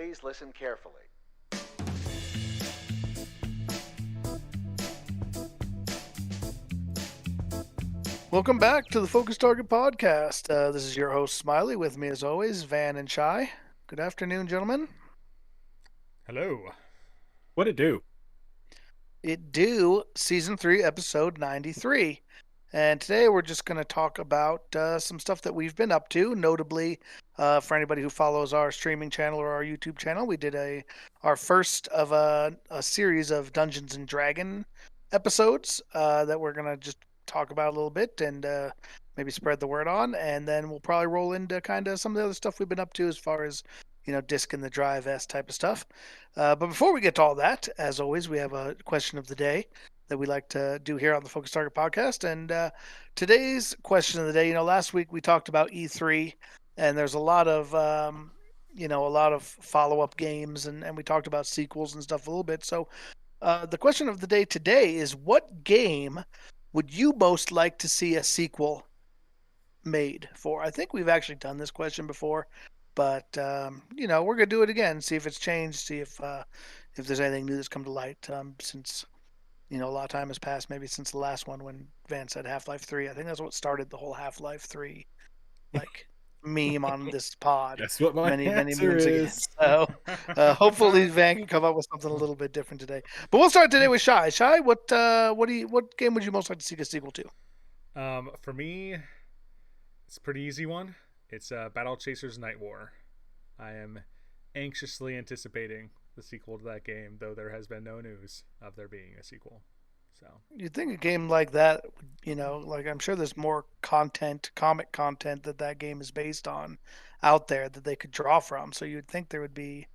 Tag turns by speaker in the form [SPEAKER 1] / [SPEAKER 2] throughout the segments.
[SPEAKER 1] Please listen carefully.
[SPEAKER 2] Welcome back to the Focus Target Podcast. This is your host, Smiley. With me, as always, Van and Chai. Good afternoon, gentlemen.
[SPEAKER 3] Hello.
[SPEAKER 4] What'd it do?
[SPEAKER 2] It do Season 3, Episode 93. And today we're just going to talk about some stuff that we've been up to. Notably, for anybody who follows our streaming channel or our YouTube channel, we did our first of a series of Dungeons and Dragon episodes that we're going to just talk about a little bit and maybe spread the word on. And then we'll probably roll into kind of some of the other stuff we've been up to as far as, disc in the drive S type of stuff. But before we get to all that, as always, we have a question of the day that we like to do here on the Focus Target Podcast. And today's question of the day, last week we talked about E3, and there's a lot of, follow-up games, and we talked about sequels and stuff a little bit. So the question of the day today is, what game would you most like to see a sequel made for? I think we've actually done this question before, but we're gonna do it again, see if it's changed, see if there's anything new that's come to light since a lot of time has passed, maybe since the last one when Van said Half-Life 3. I think that's what started the whole Half-Life 3 meme on this pod.
[SPEAKER 4] Guess what my
[SPEAKER 2] many
[SPEAKER 4] answer
[SPEAKER 2] moons ago.
[SPEAKER 4] is.
[SPEAKER 2] So hopefully Van can come up with something a little bit different today. But we'll start today with Shy. Shy, what game would you most like to see a sequel to?
[SPEAKER 3] For me, it's a pretty easy one. It's Battle Chasers Night War. I am anxiously anticipating the sequel to that game, though there has been no news of there being a sequel. So
[SPEAKER 2] you'd think a game like that, I'm sure there's more comic content that game is based on out there that they could draw from. So you'd think there would be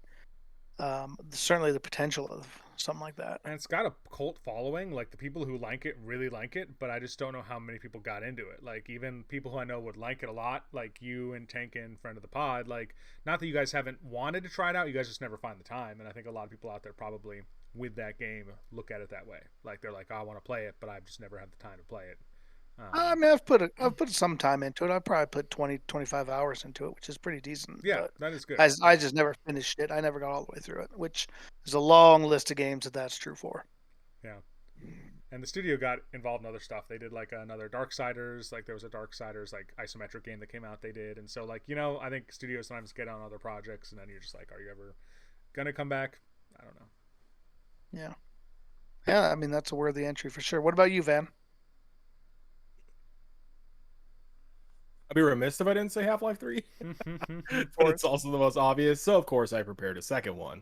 [SPEAKER 2] certainly the potential of something like that.
[SPEAKER 3] And it's got a cult following. Like, the people who like it really like it, but I just don't know how many people got into it. Like, even people who I know would like it a lot, like you and Tankin, friend of the pod. Like, not that you guys haven't wanted to try it out, you guys just never find the time. And I think a lot of people out there probably with that game look at it that way. Like, they're like, oh, I want to play it, but I've just never had the time to play it.
[SPEAKER 2] I mean, I've put some time into it. I probably put 20, 25 hours into it, which is pretty decent.
[SPEAKER 3] Yeah, that is good.
[SPEAKER 2] I just never finished it. I never got all the way through it, which is a long list of games that's true for.
[SPEAKER 3] Yeah. And the studio got involved in other stuff. They did like another Darksiders. Like, there was a Darksiders like isometric game that came out they did. And so, like, I think studios sometimes get on other projects and then you're just like, are you ever gonna come back? I don't know.
[SPEAKER 2] Yeah. Yeah, I mean, that's a worthy entry for sure. What about you, Van?
[SPEAKER 4] I'd be remiss if I didn't say Half-Life 3. But it's also the most obvious. So, of course, I prepared a second one.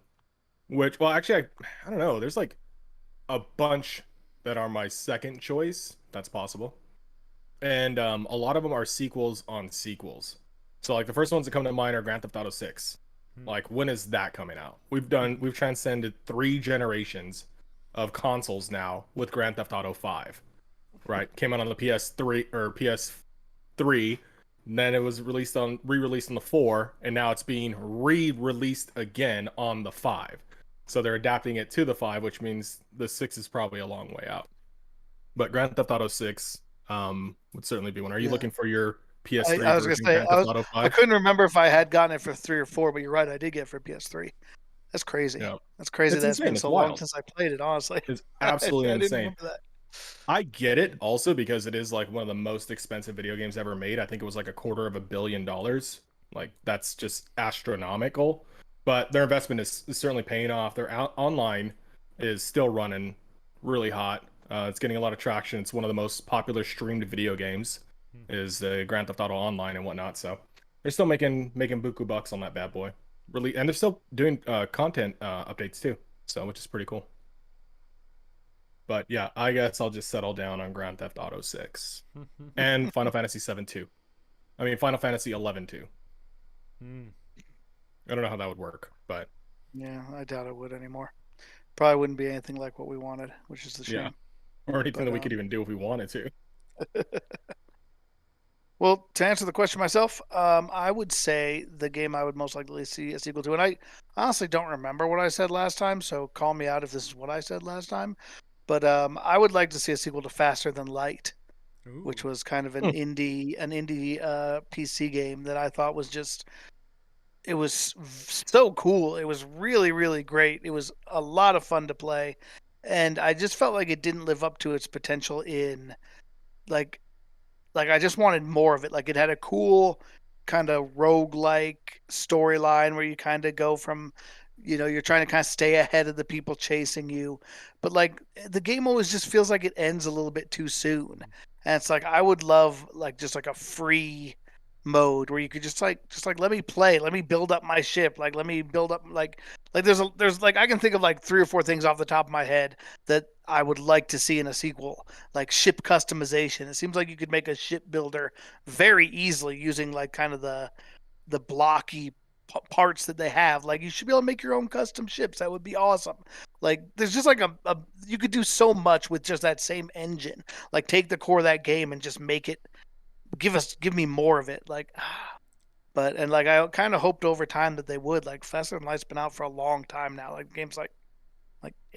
[SPEAKER 4] Which, well, actually, I don't know. There's like a bunch that are my second choice. That's possible. And a lot of them are sequels on sequels. So, like, the first ones that come to mind are Grand Theft Auto 6. Like, when is that coming out? We've transcended 3 generations of consoles now with Grand Theft Auto 5. Right? Came out on the PS3 or PS3. Then it was re-released on the 4, and now it's being re-released again on the 5. So they're adapting it to the 5, which means the 6 is probably a long way out. But Grand Theft Auto 6 would certainly be one. Are you looking for your PS3
[SPEAKER 2] I was going to say,
[SPEAKER 4] Grand Theft Auto 5?
[SPEAKER 2] I couldn't remember if I had gotten it for 3 or 4, but you're right, I did get it for PS3. That's crazy. Yeah. That's crazy that it's been so long since I played it, honestly.
[SPEAKER 4] It's absolutely
[SPEAKER 2] I
[SPEAKER 4] insane.
[SPEAKER 2] remember that.
[SPEAKER 4] I get it also because it is like one of the most expensive video games ever made. I think it was like $250 million. Like, that's just astronomical. But their investment is certainly paying off. Their online is still running really hot. It's getting a lot of traction. It's one of the most popular streamed video games is Grand Theft Auto Online and whatnot. So they're still making buku bucks on that bad boy. Really, and they're still doing content updates too. So, which is pretty cool. But yeah, I guess I'll just settle down on Grand Theft Auto 6 and Final Fantasy 7 2. I mean, Final Fantasy 11 2. I don't know how that would work, but
[SPEAKER 2] yeah, I doubt it would anymore. Probably wouldn't be anything like what we wanted, which is the shame.
[SPEAKER 4] Yeah. Or anything that we could even do if we wanted to.
[SPEAKER 2] Well, to answer the question myself, I would say the game I would most likely see a sequel to, and I honestly don't remember what I said last time, so call me out if this is what I said last time. But I would like to see a sequel to Faster Than Light, which was kind of an indie PC game that I thought was just so cool. It was really, really great. It was a lot of fun to play, and I just felt like it didn't live up to its potential in like I just wanted more of it. Like it had a cool kind of rogue-like storyline where you kind of go from, you're trying to kind of stay ahead of the people chasing you. But like the game always just feels like it ends a little bit too soon. And it's like I would love like just like a free mode where you could just like let me play, let me build up my ship, like let me build up like there's like I can think of like three or four things off the top of my head that I would like to see in a sequel, like ship customization. It seems like you could make a ship builder very easily using like kind of the blocky parts that they have. Like you should be able to make your own custom ships. That would be awesome. Like there's just like a you could do so much with just that same engine. Like take the core of that game and just make it give me more of it. Like but and like I kind of hoped over time that they would. Like Faster Than Light's been out for a long time now. Like the game's like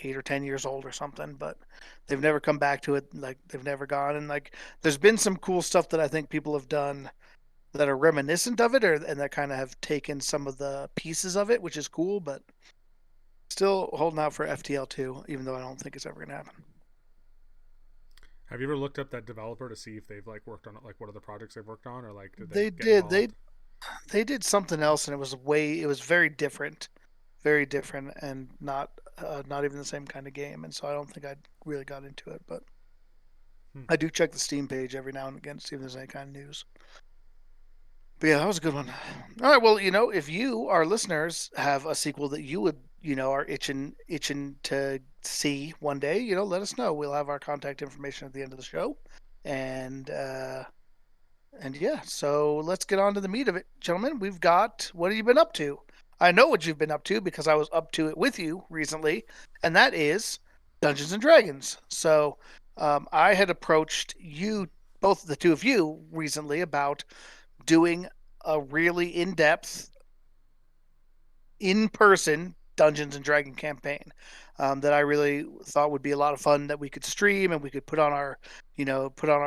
[SPEAKER 2] 8 or 10 years old or something, but they've never come back to it. Like they've never gone. And like there's been some cool stuff that I think people have done that are reminiscent of it, or and that kind of have taken some of the pieces of it, which is cool. But still holding out for FTL2, even though I don't think it's ever gonna happen.
[SPEAKER 3] Have you ever looked up that developer to see if they've like worked on it, like what are the projects they've worked on, or like did they
[SPEAKER 2] They
[SPEAKER 3] get
[SPEAKER 2] did.
[SPEAKER 3] involved?
[SPEAKER 2] They did something else, and it was very different, and not even the same kind of game. And so I don't think I really got into it, but
[SPEAKER 3] Hmm.
[SPEAKER 2] I do check the Steam page every now and again to see if there's any kind of news. But yeah, that was a good one. All right, well, if you, our listeners, have a sequel that you would, are itching to see one day, let us know. We'll have our contact information at the end of the show, and yeah, so let's get on to the meat of it, gentlemen. We've got what have you been up to? I know what you've been up to because I was up to it with you recently, and that is Dungeons and Dragons. So I had approached you, both the two of you, recently about doing a really in-depth, in-person Dungeons and Dragon campaign that I really thought would be a lot of fun that we could stream and we could put on our,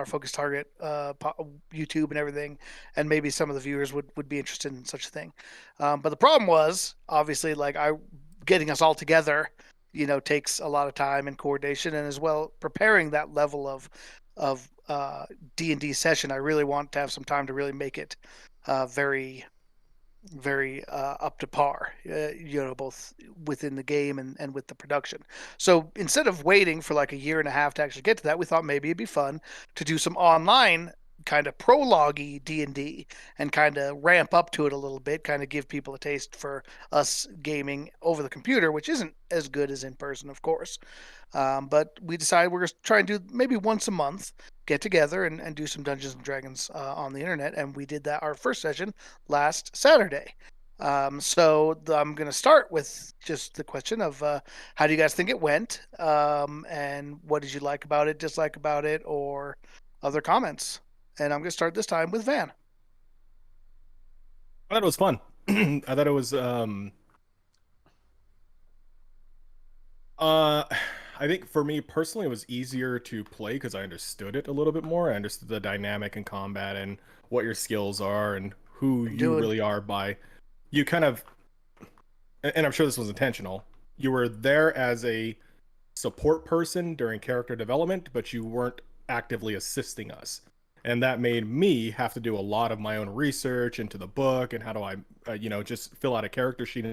[SPEAKER 2] Focus Target YouTube and everything, and maybe some of the viewers would be interested in such a thing. But the problem was obviously like I getting us all together, takes a lot of time and coordination, and as well preparing that level of D&D session. I really want to have some time to really make it very very up to par, both within the game and with the production. So instead of waiting for like a year and a half to actually get to that, we thought maybe it'd be fun to do some online kind of prologue-y D&D and kind of ramp up to it a little bit, kind of give people a taste for us gaming over the computer, which isn't as good as in person, of course. But we decided we're going to try and do maybe once a month, get together and do some Dungeons and Dragons on the internet. And we did that our first session last Saturday. So I'm going to start with just the question of how do you guys think it went? And what did you like about it, dislike about it, or other comments? And I'm going to start this time with Van.
[SPEAKER 4] I thought it was fun. I thought it was Uh, I think for me personally, it was easier to play because I understood it a little bit more. I understood the dynamic in combat and what your skills are and who
[SPEAKER 2] I'm
[SPEAKER 4] you
[SPEAKER 2] doing
[SPEAKER 4] really are by you kind of, and I'm sure this was intentional. You were there as a support person during character development, but you weren't actively assisting us. And that made me have to do a lot of my own research into the book and how do I, just fill out a character sheet,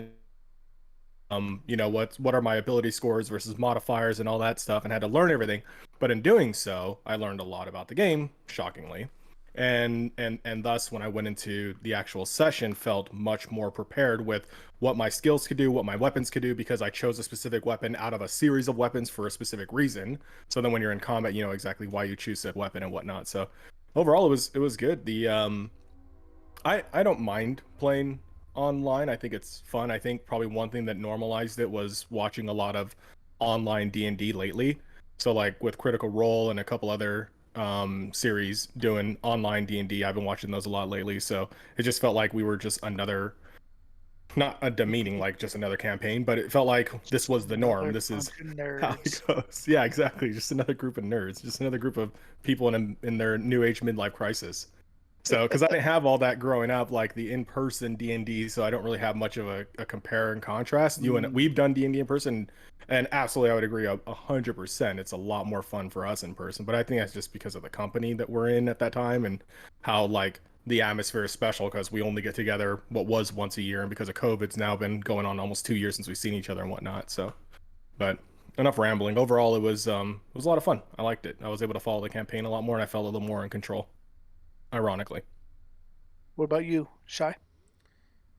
[SPEAKER 4] what are my ability scores versus modifiers and all that stuff, and had to learn everything. But in doing so, I learned a lot about the game, shockingly. And thus when I went into the actual session, felt much more prepared with what my skills could do, what my weapons could do, because I chose a specific weapon out of a series of weapons for a specific reason. So then when you're in combat, you know exactly why you choose that weapon and whatnot. So overall it was good. I don't mind playing online. I think it's fun. I think probably one thing that normalized it was watching a lot of online D&D lately. So like with Critical Role and a couple other series doing online D&D, I've been watching those a lot lately. So it just felt like we were just another, not a demeaning like just another campaign, but it felt like this was the norm.
[SPEAKER 2] another
[SPEAKER 4] This is
[SPEAKER 2] bunch of
[SPEAKER 4] how it
[SPEAKER 2] nerds.
[SPEAKER 4] goes. Yeah, exactly. Just another group of nerds, just another group of people in their new age midlife crisis. So, because I didn't have all that growing up, like the in-person D&D, so I don't really have much of a compare and contrast. You and
[SPEAKER 2] Mm.
[SPEAKER 4] we've done D&D in person, and absolutely, I would agree 100%. It's a lot more fun for us in person, but I think that's just because of the company that we're in at that time and how like the atmosphere is special because we only get together what was once a year, and because of COVID, it's now been going on almost 2 years since we've seen each other and whatnot. So, but enough rambling. Overall, it was a lot of fun. I liked it. I was able to follow the campaign a lot more, and I felt a little more in control, ironically.
[SPEAKER 2] What about you, Shy?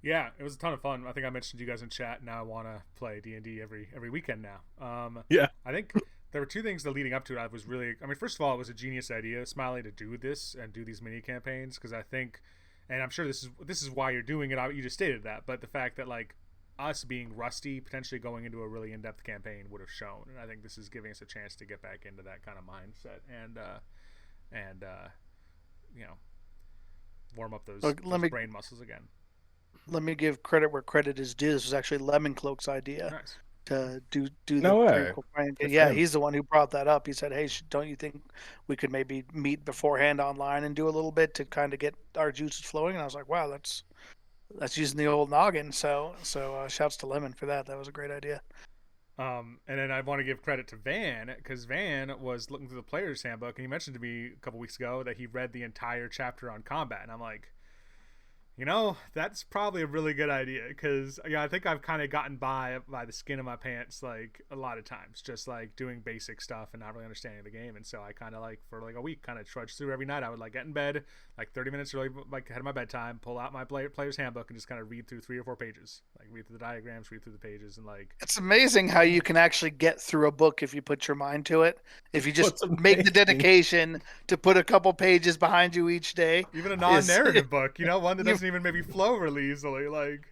[SPEAKER 3] Yeah, it was a ton of fun. I think I mentioned you guys in chat. Now I want to play D&D every weekend now.
[SPEAKER 4] Yeah.
[SPEAKER 3] I think there were two things that leading up to it. I was really, I mean, first of all, it was a genius idea, Smiley, to do this and do these mini campaigns because I think, and I'm sure this is why you're doing it. You just stated that, but the fact that like us being rusty, potentially going into a really in-depth campaign would have shown, and I think this is giving us a chance to get back into that kind of mindset and you know warm up
[SPEAKER 2] Look,
[SPEAKER 3] those brain muscles again.
[SPEAKER 2] let me give credit where credit is due. This was actually Lemon Cloak's idea
[SPEAKER 3] Nice.
[SPEAKER 2] to do the
[SPEAKER 4] No way.
[SPEAKER 2] prequel plan.
[SPEAKER 4] Good for
[SPEAKER 2] Yeah,
[SPEAKER 4] him.
[SPEAKER 2] he's the one who brought that up. He said, "Hey, don't you think we could maybe meet beforehand online and do a little bit to kind of get our juices flowing?" And I was like, "Wow, that's using the old noggin." So shouts to Lemon for that. That was a great idea.
[SPEAKER 3] And then I want to give credit to Van because Van was looking through the player's handbook and he mentioned to me a couple weeks ago that he read the entire chapter on combat, and I'm like, that's probably a really good idea because I think I've kind of gotten by the skin of my pants like a lot of times, just like doing basic stuff and not really understanding the game. And so I kind of like for like a week kind of trudged through every night. I would like get in bed like 30 minutes early, like ahead of my bedtime, pull out my player's handbook and just kind of read through 3 or 4 pages, like read through the diagrams, read through the pages, and like
[SPEAKER 2] It's amazing how you can actually get through a book if you put your mind to it. If you just
[SPEAKER 4] What's
[SPEAKER 2] make the
[SPEAKER 4] amazing?
[SPEAKER 2] dedication to put a couple pages behind you each day,
[SPEAKER 3] even a
[SPEAKER 2] is
[SPEAKER 3] non-narrative book, one that
[SPEAKER 2] you
[SPEAKER 3] doesn't even maybe flow really easily. Like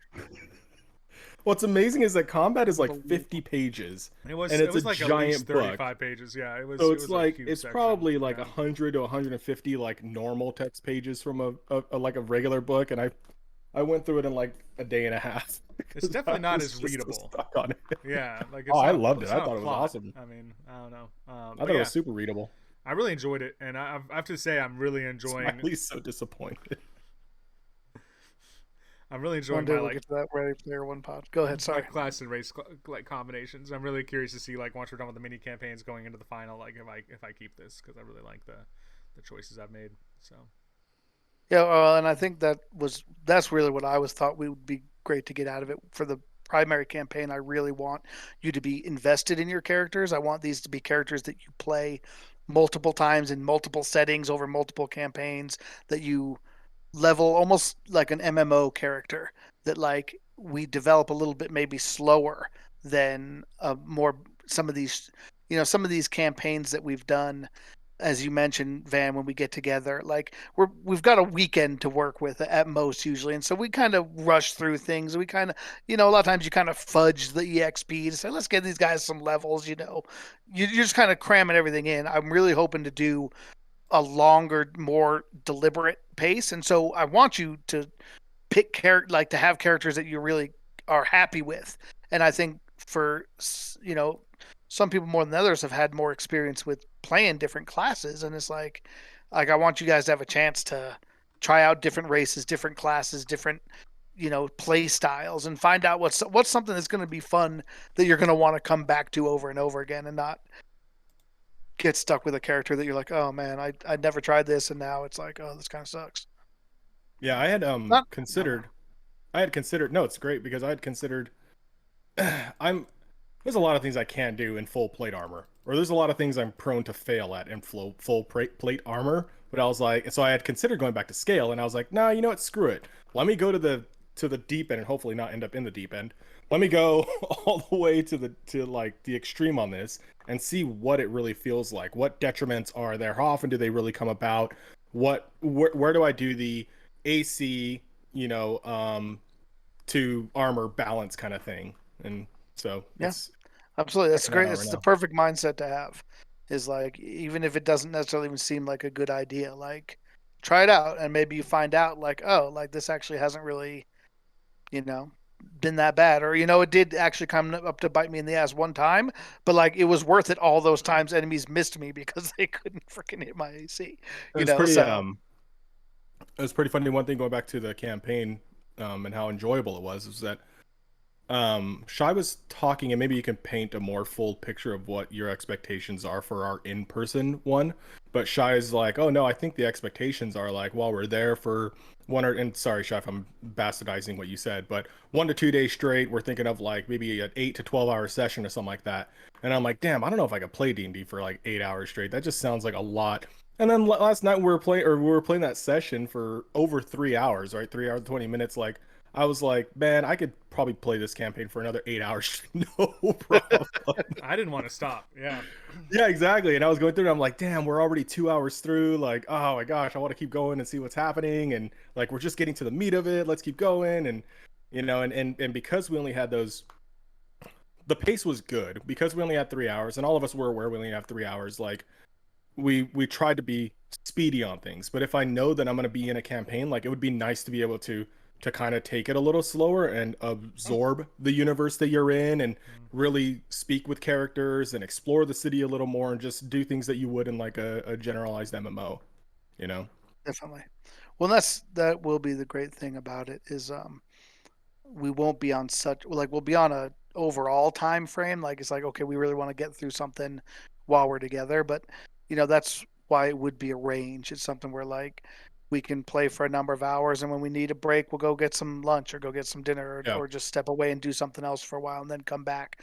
[SPEAKER 4] What's amazing is that combat is like
[SPEAKER 2] unbelievable.
[SPEAKER 4] 50 pages,
[SPEAKER 3] it was
[SPEAKER 4] and
[SPEAKER 3] it
[SPEAKER 4] it's a
[SPEAKER 3] was like at least
[SPEAKER 4] giant book.
[SPEAKER 3] 35 pages. Yeah,
[SPEAKER 4] So
[SPEAKER 3] it
[SPEAKER 4] it's
[SPEAKER 3] was a
[SPEAKER 4] like
[SPEAKER 3] huge
[SPEAKER 4] it's
[SPEAKER 3] section.
[SPEAKER 4] probably like
[SPEAKER 3] Yeah.
[SPEAKER 4] 100 to 150 like normal text pages from a like a regular book, and I went through it in like a day and a half
[SPEAKER 3] It's
[SPEAKER 4] because I
[SPEAKER 3] definitely not
[SPEAKER 4] was
[SPEAKER 3] as
[SPEAKER 4] just so
[SPEAKER 3] readable.
[SPEAKER 4] stuck on it.
[SPEAKER 3] Yeah, like
[SPEAKER 4] Oh, I loved it. I thought it was
[SPEAKER 3] plot.
[SPEAKER 4] awesome.
[SPEAKER 3] I mean, I don't know.
[SPEAKER 4] I
[SPEAKER 3] But
[SPEAKER 4] thought it
[SPEAKER 3] yeah,
[SPEAKER 4] was super readable.
[SPEAKER 3] I really enjoyed it, and I have to say I'm really enjoying.
[SPEAKER 4] Smiley's so disappointed.
[SPEAKER 3] I'm really
[SPEAKER 2] One
[SPEAKER 3] enjoying
[SPEAKER 2] day
[SPEAKER 3] my
[SPEAKER 2] we'll
[SPEAKER 3] like
[SPEAKER 2] get to that Ready Player One pod. Go ahead.
[SPEAKER 3] my
[SPEAKER 2] Sorry.
[SPEAKER 3] class and race like combinations. I'm really curious to see like once we're done with the mini campaigns going into the final, like if I keep this because I really like the choices I've made. So
[SPEAKER 2] Yeah, and I think that's really what I was thought we would be great to get out of it for the primary campaign. I really want you to be invested in your characters. I want these to be characters that you play multiple times in multiple settings over multiple campaigns, that you level almost like an MMO character, that like we develop a little bit maybe slower than more some of these some of these campaigns that we've done, as you mentioned, Van, when we get together, like we've got a weekend to work with at most usually, and so we kind of rush through things. We kind of, a lot of times you kind of fudge the EXP to say, let's get these guys some levels. You're just kind of cramming everything in. I'm really hoping to do a longer, more deliberate pace, and so I want you to pick like to have characters that you really are happy with. And I think for some people more than others have had more experience with playing different classes, and it's like I want you guys to have a chance to try out different races, different classes, different play styles, and find out what's something that's going to be fun that you're going to want to come back to over and over again, and not get stuck with a character that you're like, oh man, I never tried this, and now it's like, oh, this kind of sucks.
[SPEAKER 4] Yeah, I had
[SPEAKER 2] Not
[SPEAKER 4] considered. I had considered. No, it's great because I had considered. I'm there's a lot of things I can't do in full plate armor, or there's a lot of things I'm prone to fail at in full plate armor. But I was like, so I had considered going back to scale, and I was like, nah, you know what? Screw it. Let me go to the deep end, and hopefully not end up in the deep end. Let me go all the way to like the extreme on this, and see what it really feels like. What detriments are there? How often do they really come about? Where do I do the AC, to armor balance kind of thing? And so
[SPEAKER 2] Yeah,
[SPEAKER 4] it's
[SPEAKER 2] absolutely. That's
[SPEAKER 4] checking that
[SPEAKER 2] great.
[SPEAKER 4] out
[SPEAKER 2] It's
[SPEAKER 4] right
[SPEAKER 2] the
[SPEAKER 4] now.
[SPEAKER 2] perfect mindset to have. Is like, even if it doesn't necessarily even seem like a good idea, like try it out, and maybe you find out like, oh, like this actually hasn't really, you know, been that bad, or it did actually come up to bite me in the ass one time, but like it was worth it all those times enemies missed me because they couldn't freaking hit my AC.
[SPEAKER 4] It was pretty
[SPEAKER 2] So
[SPEAKER 4] It was pretty funny. One thing going back to the campaign, and how enjoyable it was that Shy was talking, and maybe you can paint a more full picture of what your expectations are for our in-person one. But Shy is like, oh no, I think the expectations are like while we're there for one or, and sorry, Shy, if I'm bastardizing what you said, but 1 to 2 days straight, we're thinking of like maybe an 8 to 12 hour session or something like that. And I'm like, damn, I don't know if I could play D&D for like 8 hours straight. That just sounds like a lot. And then last night we were playing that session for over 3 hours, right? 3 hours, 20 minutes. Like I was like, man, I could probably play this campaign for another 8 hours, no problem.
[SPEAKER 3] I didn't want to stop. Yeah.
[SPEAKER 4] Yeah, exactly. And I was going through, and I'm like, damn, we're already 2 hours through. Like, oh my gosh, I want to keep going and see what's happening. And like, we're just getting to the meat of it. Let's keep going. And and because we only had those, the pace was good because we only had 3 hours, and all of us were aware we only have 3 hours. Like, we tried to be speedy on things. But if I know that I'm going to be in a campaign, like it would be nice to be able to kind of take it a little slower and absorb the universe that you're in and really speak with characters and explore the city a little more and just do things that you would in like a generalized MMO, you know?
[SPEAKER 2] Definitely. Well, that will be the great thing about it is we won't be on such like we'll be on a overall time frame. Like it's like okay, we really want to get through something while we're together, but that's why it would be a range. It's something where like we can play for a number of hours, and when we need a break, we'll go get some lunch or go get some dinner,
[SPEAKER 4] Yeah.
[SPEAKER 2] or just step away and do something else for a while and then come back.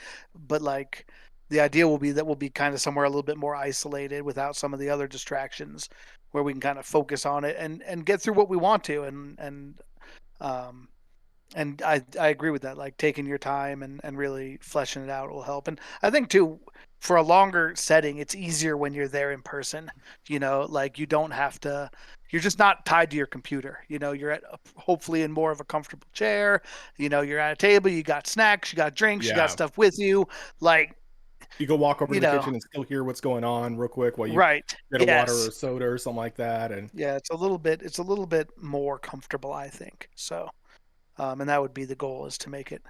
[SPEAKER 2] But like the idea will be that we'll be kind of somewhere a little bit more isolated without some of the other distractions, where we can kind of focus on it and get through what we want to um and I agree with that. Like taking your time and really fleshing it out will help. And I think too, for a longer setting, it's easier when you're there in person. Like you don't have to. You're just not tied to your computer. You're at hopefully in more of a comfortable chair. You're at a table. You got snacks. You got drinks. You got
[SPEAKER 4] Yeah.
[SPEAKER 2] stuff with you. Like
[SPEAKER 4] You go walk over
[SPEAKER 2] you
[SPEAKER 4] to the
[SPEAKER 2] know,
[SPEAKER 4] kitchen and still hear what's going on real quick while you
[SPEAKER 2] right?
[SPEAKER 4] get a water or
[SPEAKER 2] Yes.
[SPEAKER 4] a soda or something like that. And
[SPEAKER 2] Yeah. It's a little bit more comfortable, I think. So. And that would be the goal, is to make it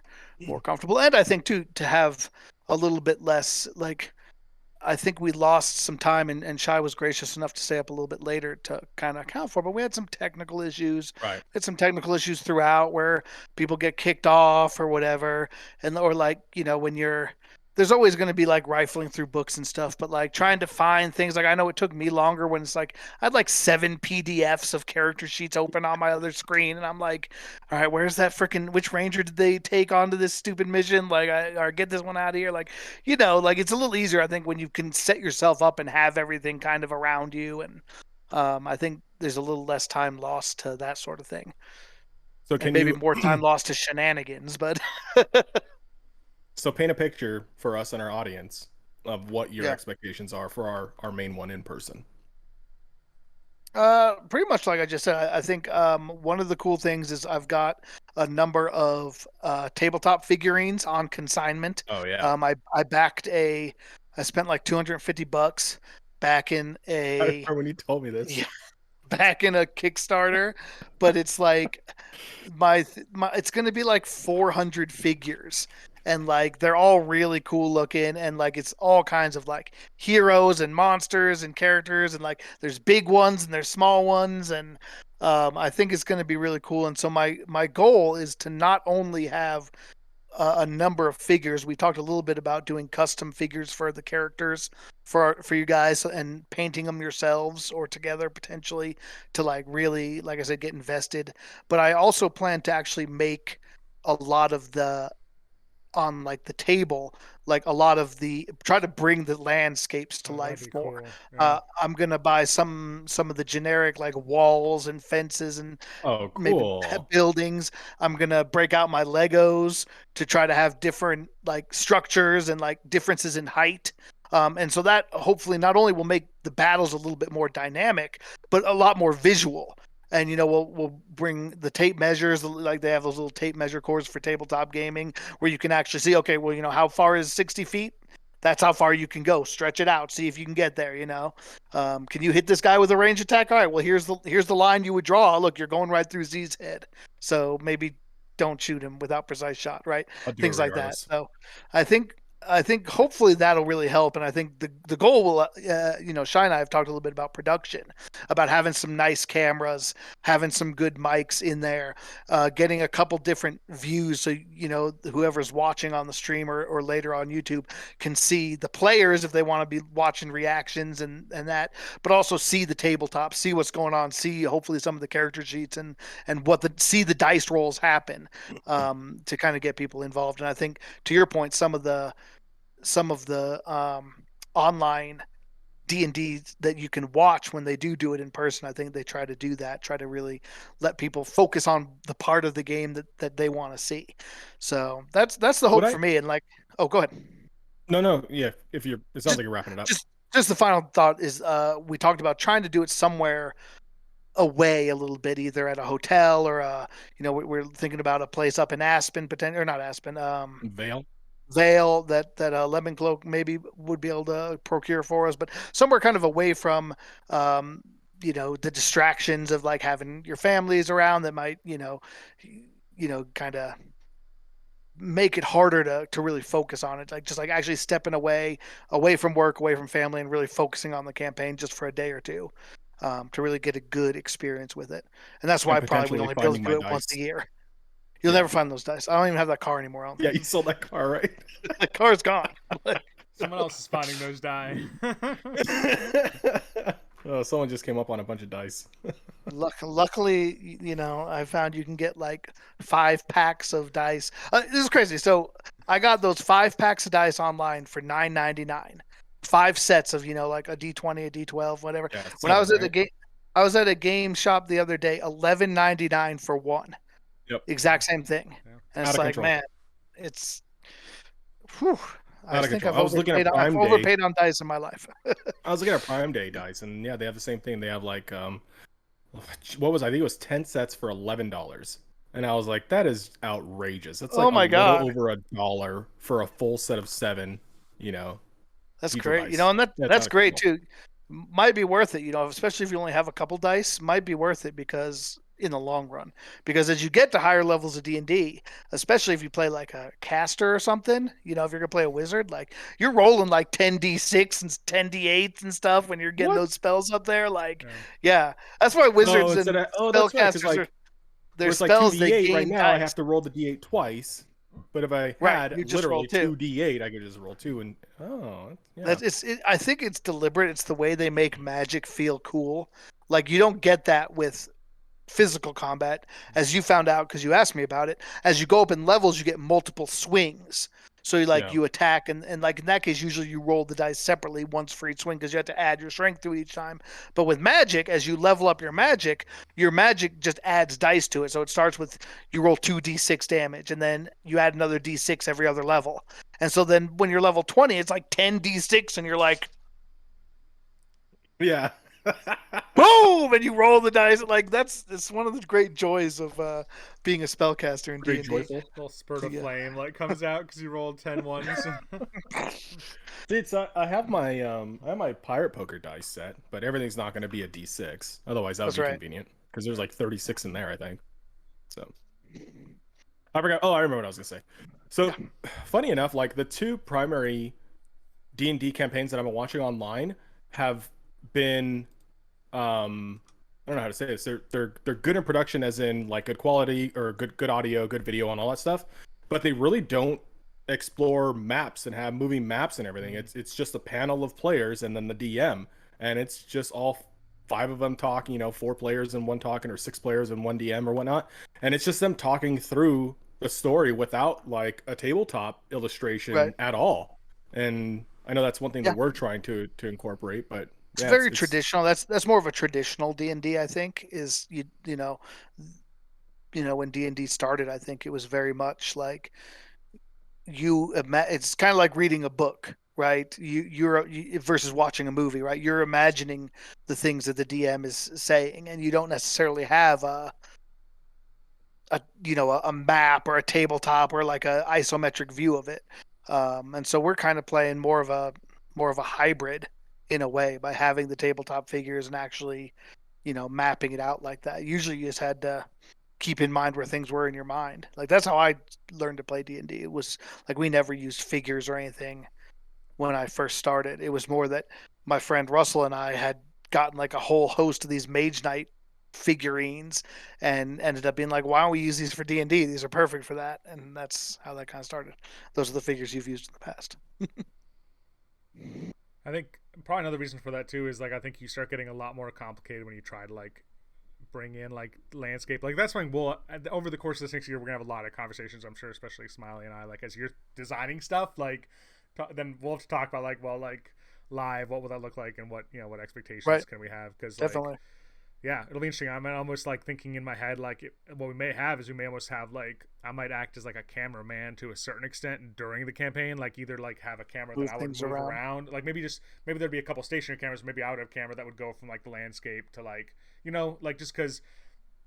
[SPEAKER 2] more comfortable. And I think too, to have a little bit less, like, I think we lost some time, and Shai was gracious enough to stay up a little bit later to kind of account for. But we had some technical issues.
[SPEAKER 4] right.
[SPEAKER 2] We had some technical issues throughout where people get kicked off or whatever, and or like when you're there's always going to be like rifling through books and stuff, but like trying to find things. Like I know it took me longer when it's like I had like 7 PDFs of character sheets open on my other screen, and I'm like, all right, where's that freaking which ranger did they take onto this stupid mission? Like, or get this one out of here. Like, like it's a little easier, I think, when you can set yourself up and have everything kind of around you. And I think there's a little less time lost to that sort of thing,
[SPEAKER 4] So
[SPEAKER 2] and
[SPEAKER 4] can
[SPEAKER 2] maybe
[SPEAKER 4] you
[SPEAKER 2] more time lost to shenanigans. But
[SPEAKER 4] so paint a picture for us and our audience of what your
[SPEAKER 2] yeah,
[SPEAKER 4] expectations are for our main one in person.
[SPEAKER 2] pretty much like I just said. I think one of the cool things is I've got a number of tabletop figurines on consignment.
[SPEAKER 4] Oh yeah.
[SPEAKER 2] I spent like $250 back in
[SPEAKER 4] I
[SPEAKER 2] a
[SPEAKER 4] remember when you told me this.
[SPEAKER 2] yeah, back in a Kickstarter, but it's like my it's going to be like 400 figures, and like they're all really cool looking, and like it's all kinds of like heroes and monsters and characters, and like there's big ones and there's small ones, and I think it's going to be really cool. And so my goal is to not only have a number of figures. We talked a little bit about doing custom figures for the characters for you guys, and painting them yourselves or together potentially, to like really, like I said, get invested. But I also plan to actually make a lot of the on like the table, like a lot of the try to bring the landscapes to
[SPEAKER 3] Oh, that'd
[SPEAKER 2] life
[SPEAKER 3] be
[SPEAKER 2] more.
[SPEAKER 3] cool. Yeah.
[SPEAKER 2] I'm gonna buy some of the generic like walls and fences and
[SPEAKER 4] Oh,
[SPEAKER 2] maybe
[SPEAKER 4] cool.
[SPEAKER 2] buildings. I'm gonna break out my Legos to try to have different like structures and like differences in height. And so that hopefully not only will make the battles a little bit more dynamic, but a lot more visual. And we'll bring the tape measures, like they have those little tape measure cords for tabletop gaming, where you can actually see, okay, well, how far is 60 feet? That's how far you can go. Stretch it out, see if you can get there. Can you hit this guy with a range attack? All right, well, here's the line you would draw. Look, you're going right through Z's head, so maybe don't shoot him without precise shot, right?
[SPEAKER 4] I'll do it
[SPEAKER 2] Things like that.
[SPEAKER 4] regardless.
[SPEAKER 2] So I think hopefully that'll really help. And I think the goal will, Shy and I have talked a little bit about production, about having some nice cameras, having some good mics in there, getting a couple different views so whoever's watching on the stream or later on YouTube can see the players if they want to be watching reactions and that, but also see the tabletop, see what's going on, see hopefully some of the character sheets and see the dice rolls happen, to kind of get people involved. And I think to your point, some of the online D&D that you can watch when they do it in person, I think they try to do that, try to really let people focus on the part of the game that they want to see. So that's the hope for me. And like, oh, go ahead.
[SPEAKER 4] No, yeah. It sounds like you're wrapping it up.
[SPEAKER 2] Just the final thought is, we talked about trying to do it somewhere away a little bit, either at a hotel or we're thinking about a place up in Aspen, or not Aspen, Vale that Lemon Cloak maybe would be able to procure for us, but somewhere kind of away from the distractions of like having your families around that might kind of make it harder to really focus on it, like just like actually stepping away from work, away from family, and really focusing on the campaign just for a day or two, to really get a good experience with it. And that's why I probably would only be able to do it once a year. You'll never find those dice. I don't even have that car anymore.
[SPEAKER 4] Yeah, you sold that car, right?
[SPEAKER 2] The car's gone.
[SPEAKER 3] Someone else is finding those die.
[SPEAKER 4] Oh, someone just came up on a bunch of dice.
[SPEAKER 2] Luckily, I found you can get like 5 packs of dice. This is crazy. So I got those 5 packs of dice online for $9.99. 5 sets of like a D20, a D12, whatever. Yeah, when I was at the game, I was at a game shop the other day. $11.99 for one.
[SPEAKER 4] Yep.
[SPEAKER 2] Exact same thing. Yeah. And it's like, man, it's. Whew, I think I've overpaid on dice in my life.
[SPEAKER 4] I was looking at Prime Day dice, and yeah, they have the same thing. They have like, what was I think it was 10 sets for $11, and I was like, that is outrageous. That's like little over $1 for a full set of 7.
[SPEAKER 2] That's great. Dice. And that's great too. Might be worth it, especially if you only have a couple dice. Might be worth it because in the long run, because as you get to higher levels of D&D, especially if you play like a caster or something, if you're gonna play a wizard, like you're rolling like 10d6 and 10d8 and stuff when you're getting those spells up there. Like, yeah, that's why wizards and spellcasters are their spells.
[SPEAKER 4] Like 2d8 right now, dice. I have to roll the d8 twice. But if I had literally 2d8, I could just roll 2 and yeah.
[SPEAKER 2] I think it's deliberate. It's the way they make magic feel cool. Like you don't get that with physical combat, as you found out because you asked me about it. As you go up in levels, you get multiple swings. So you attack and like in that case, usually you roll the dice separately once for each swing because you have to add your strength to it each time. But with magic, as you level up your magic just adds dice to it. So it starts with you roll 2d6 damage and then you add another d6 every other level. And so then when you're level 20, it's like 10d6 and you're like,
[SPEAKER 4] yeah.
[SPEAKER 2] Boom! And you roll the dice. Like it's one of the great joys of being a spellcaster in D&D.
[SPEAKER 3] Joyful. A little spurt of flame comes out because you rolled 10 ones.
[SPEAKER 4] See, I have my pirate poker dice set, but everything's not going to be a D6. Otherwise, that would be convenient because there's like 36 in there, I think. So I forgot. Oh, I remember what I was going to say. So funny enough, like the 2 primary D&D campaigns that I've been watching online have been I don't know how to say this. They're good in production, as in like good quality or good audio, good video, and all that stuff. But they really don't explore maps and have moving maps and everything. It's just a panel of players and then the DM, and it's just all 5 of them talking. 4 players and 1 talking, or 6 players and 1 DM or whatnot. And it's just them talking through the story without like a tabletop illustration at all. And I know that's one thing that we're trying to incorporate, but.
[SPEAKER 2] It's very traditional. That's more of a traditional D&D, I think. Is when D&D started, I think it was very much like it's kind of like reading a book, right? You're versus watching a movie, right? You're imagining the things that the DM is saying, and you don't necessarily have a map or a tabletop or like a isometric view of it. And so we're kind of playing more of a hybrid in a way by having the tabletop figures and actually, mapping it out like that. Usually you just had to keep in mind where things were in your mind. Like that's how I learned to play D&D. It was like we never used figures or anything when I first started. It was more that my friend Russell and I had gotten like a whole host of these Mage Knight figurines, and ended up being like, why don't we use these for D&D? These are perfect for that, and that's how that kind of started. Those are the figures you've used in the past.
[SPEAKER 3] I think probably another reason for that too is like I think you start getting a lot more complicated when you try to like bring in like landscape. Like that's when we'll over the course of this next year we're gonna have a lot of conversations. I'm sure, especially Smiley and I, like as you're designing stuff, like then we'll have to talk about like well like live what will that look like and what what expectations
[SPEAKER 2] Right.
[SPEAKER 3] can we have because
[SPEAKER 2] Definitely.
[SPEAKER 3] like yeah, it'll be interesting. I'm almost like thinking in my head like what we may have is we may almost have like I might act as like a cameraman to a certain extent during the campaign, like either like have a camera
[SPEAKER 2] Move
[SPEAKER 3] that I would
[SPEAKER 2] things
[SPEAKER 3] move
[SPEAKER 2] around.
[SPEAKER 3] around, like maybe there'd be a couple stationary cameras, maybe I would have a camera that would go from like the landscape to like like just because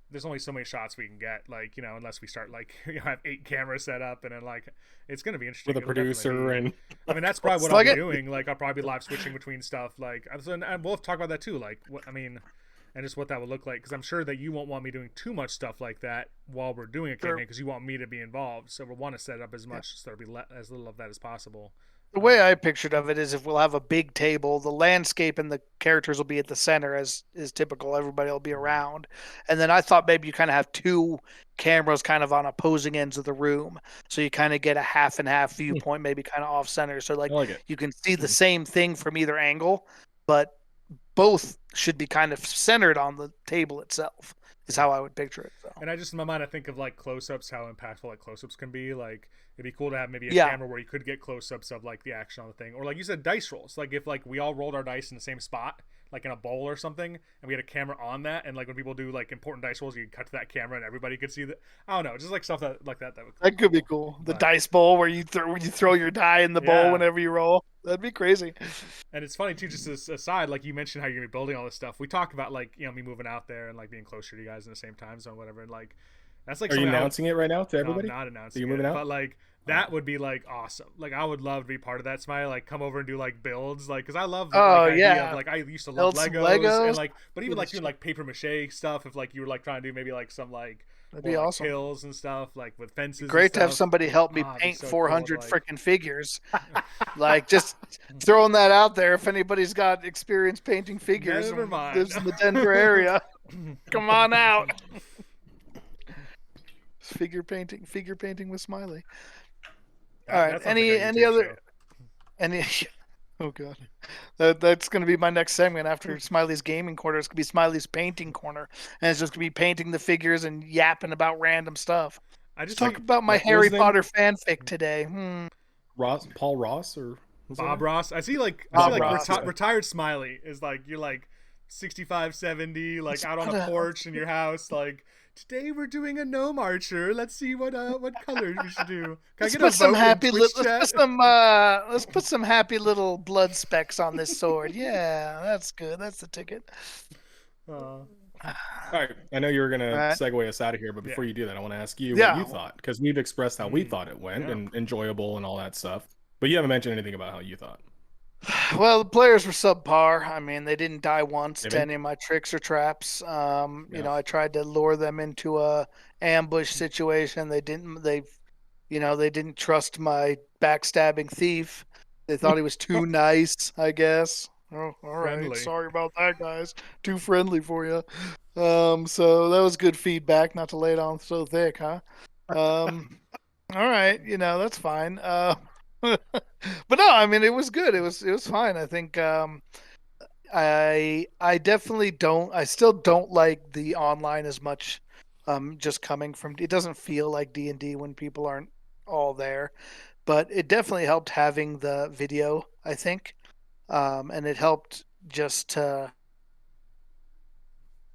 [SPEAKER 3] there's only so many shots we can get, like unless we start like have 8 cameras set up and then like it's gonna be interesting
[SPEAKER 4] with a
[SPEAKER 3] It'll definitely
[SPEAKER 4] producer
[SPEAKER 3] be,
[SPEAKER 4] and
[SPEAKER 3] I mean that's probably what I'll
[SPEAKER 2] Slug
[SPEAKER 3] be
[SPEAKER 2] it.
[SPEAKER 3] doing. Like I'll probably be live switching between stuff. Like and we'll have to talk about that too. Like what I mean, and just what that would look like. Because I'm sure that you won't want me doing too much stuff like that while we're doing a
[SPEAKER 2] Sure.
[SPEAKER 3] campaign because you want me to be involved. So we'll want to set up as
[SPEAKER 2] Yeah.
[SPEAKER 3] much so there'll be as little of that as possible.
[SPEAKER 2] The way I pictured of it is if we'll have a big table, the landscape and the characters will be at the center as is typical. Everybody will be around. And then I thought maybe you kind of have 2 cameras kind of on opposing ends of the room. So you kind of get a half and half viewpoint, maybe kind of off center. So
[SPEAKER 4] I
[SPEAKER 2] like
[SPEAKER 4] like it.
[SPEAKER 2] you can see the same thing from either angle, but both should be kind of centered on the table itself is how I would picture it. So.
[SPEAKER 3] And I just in my mind I think of like close-ups, how impactful like close-ups can be. Like it'd be cool to have maybe a
[SPEAKER 2] Yeah.
[SPEAKER 3] camera where you could get close-ups of like the action on the thing, or like you said, dice rolls. Like if like we all rolled our dice in the same spot, like in a bowl or something, and we had a camera on that, and like when people do like important dice rolls, you could cut to that camera and everybody could see that. I don't know, just like stuff that like that would
[SPEAKER 2] That could be cool. The
[SPEAKER 3] But-
[SPEAKER 2] dice bowl where you throw your die in the bowl
[SPEAKER 3] Yeah.
[SPEAKER 2] whenever you roll. That'd be crazy.
[SPEAKER 3] And it's funny too, just as aside, like you mentioned how you're gonna be building all this stuff. We talked about like me moving out there and like being closer to you guys in the same time zone, whatever. And like that's like
[SPEAKER 4] Are you
[SPEAKER 3] something
[SPEAKER 4] announcing it right now to everybody?
[SPEAKER 3] No, I'm not announcing
[SPEAKER 4] you
[SPEAKER 3] it,
[SPEAKER 4] moving out?
[SPEAKER 3] but like that would be like awesome. Like I would love to be part of that. Smile, like come over and do like builds, like because I love the idea of like I used to love
[SPEAKER 2] Build some
[SPEAKER 3] Legos,
[SPEAKER 2] Legos.
[SPEAKER 3] and like but even
[SPEAKER 2] Ooh,
[SPEAKER 3] like
[SPEAKER 2] that's
[SPEAKER 3] doing like paper mache stuff. If like you were like trying to do maybe like some like
[SPEAKER 2] That'd
[SPEAKER 3] more,
[SPEAKER 2] be
[SPEAKER 3] like,
[SPEAKER 2] awesome.
[SPEAKER 3] hills and stuff like with fences. and
[SPEAKER 2] Great to have
[SPEAKER 3] stuff.
[SPEAKER 2] somebody help me
[SPEAKER 3] Ah, it'd be
[SPEAKER 2] paint
[SPEAKER 3] so
[SPEAKER 2] 400
[SPEAKER 3] cool to, like-
[SPEAKER 2] freaking figures. Like just throwing that out there. If anybody's got experience painting figures
[SPEAKER 3] Never
[SPEAKER 2] and
[SPEAKER 3] mind.
[SPEAKER 2] lives in the Denver area, come on out. Figure painting with Smiley. All right.
[SPEAKER 3] That sounds like a
[SPEAKER 2] Any
[SPEAKER 3] YouTube
[SPEAKER 2] other
[SPEAKER 3] show.
[SPEAKER 2] any? Oh god, that's going to be my next segment after Smiley's gaming corner. It's going to be Smiley's painting corner, and it's just going to be painting the figures and yapping about random stuff.
[SPEAKER 3] I
[SPEAKER 2] Let's
[SPEAKER 3] just
[SPEAKER 2] talk
[SPEAKER 3] like
[SPEAKER 2] about my
[SPEAKER 4] what was
[SPEAKER 2] Harry
[SPEAKER 4] his name?
[SPEAKER 2] Potter fanfic today.
[SPEAKER 4] Paul Ross or what's that
[SPEAKER 3] Bob
[SPEAKER 4] name?
[SPEAKER 3] Ross. I see like
[SPEAKER 2] Bob Ross,
[SPEAKER 4] yeah.
[SPEAKER 3] retired Smiley is like you're like 65, 70, like out on a porch in your house, like today we're doing a gnome archer. Let's see what colors we should do. Can
[SPEAKER 2] Let's
[SPEAKER 3] I get a
[SPEAKER 2] put some
[SPEAKER 3] vote in
[SPEAKER 2] happy
[SPEAKER 3] Twitch
[SPEAKER 2] let's
[SPEAKER 3] chat?
[SPEAKER 2] put some happy little blood specks on this sword. Yeah, that's good. That's the ticket.
[SPEAKER 4] All right, I know you were gonna
[SPEAKER 2] All right.
[SPEAKER 4] segue us out of here, but before
[SPEAKER 3] Yeah.
[SPEAKER 4] you do that, I want to ask you
[SPEAKER 2] Yeah.
[SPEAKER 4] what you thought because we've expressed how we thought it went
[SPEAKER 3] Yeah.
[SPEAKER 4] and enjoyable and all that stuff, but you haven't mentioned anything about how you thought.
[SPEAKER 2] Well, the players were subpar. I mean, they didn't die once
[SPEAKER 4] Did
[SPEAKER 2] to
[SPEAKER 4] they?
[SPEAKER 2] any of my tricks or traps. You
[SPEAKER 4] Yeah.
[SPEAKER 2] know, I tried to lure them into a ambush situation. They didn't. They didn't trust my backstabbing thief. They thought he was too nice, I guess. Oh, all right.
[SPEAKER 3] Friendly.
[SPEAKER 2] Sorry about that, guys. Too friendly for you. So that was good feedback. Not to lay it on so thick, huh? All right. That's fine. But no, I mean, it was good. It was fine. I think I definitely don't. I still don't like the online as much. Just coming from it doesn't feel like D&D when people aren't all there, but it definitely helped having the video. I think, and it helped just to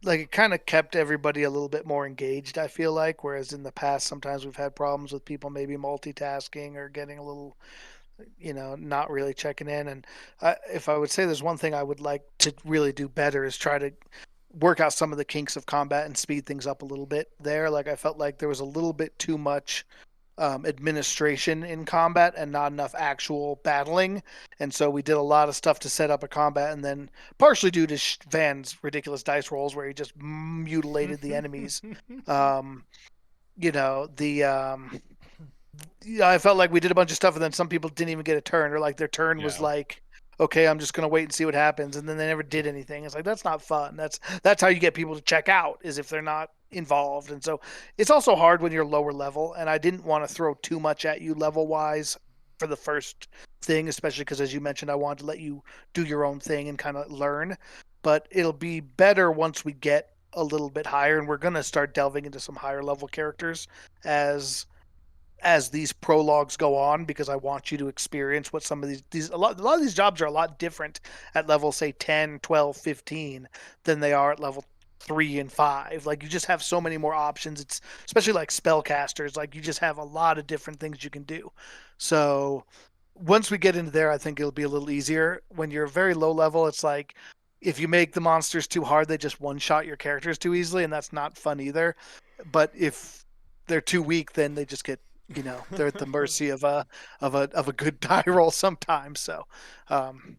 [SPEAKER 2] like it kind of kept everybody a little bit more engaged. I feel like, whereas in the past sometimes we've had problems with people maybe multitasking or getting a little not really checking in. And if I would say there's one thing I would like to really do better is try to work out some of the kinks of combat and speed things up a little bit there. Like I felt like there was a little bit too much administration in combat and not enough actual battling. And so we did a lot of stuff to set up a combat, and then partially due to Van's ridiculous dice rolls where he just mutilated the enemies. I felt like we did a bunch of stuff and then some people didn't even get a turn, or like their turn was
[SPEAKER 4] Yeah.
[SPEAKER 2] like okay, I'm just gonna wait and see what happens, and then they never did anything. It's like that's not fun. That's how you get people to check out, is if they're not involved. And so it's also hard when you're lower level, and I didn't want to throw too much at you level wise for the first thing, especially because as you mentioned, I wanted to let you do your own thing and kind of learn. But it'll be better once we get a little bit higher, and we're gonna start delving into some higher level characters as these prologues go on, because I want you to experience what some of these a lot of these jobs are a lot different at level say 10, 12, 15 than they are at level 3 and 5. Like you just have so many more options. It's especially like spellcasters, like you just have a lot of different things you can do. So once we get into there, I think it'll be a little easier. When you're very low level, it's like if you make the monsters too hard, they just one shot your characters too easily, and that's not fun either. But if they're too weak, then they just get, they're at the mercy of a good die roll sometimes. So, um,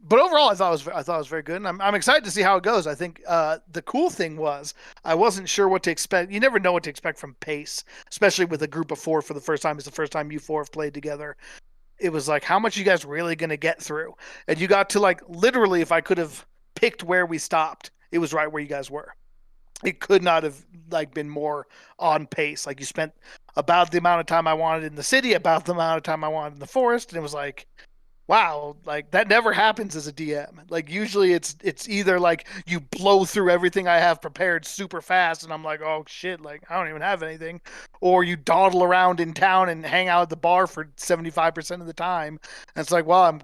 [SPEAKER 2] but overall, I thought it was very good, and I'm excited to see how it goes. I think the cool thing was I wasn't sure what to expect. You never know what to expect from pace, especially with a group of four for the first time. It's the first time you four have played together. It was like, how much are you guys really going to get through? And you got to, like, literally, if I could have picked where we stopped, it was right where you guys were. It could not have like been more on pace. Like you spent about the amount of time I wanted in the city, about the amount of time I wanted in the forest, and it was like, wow, like that never happens as a DM. Like usually it's either like you blow through everything I have prepared super fast and I'm like, oh shit, like I don't even have anything, or you dawdle around in town and hang out at the bar for 75% of the time. And it's like, well,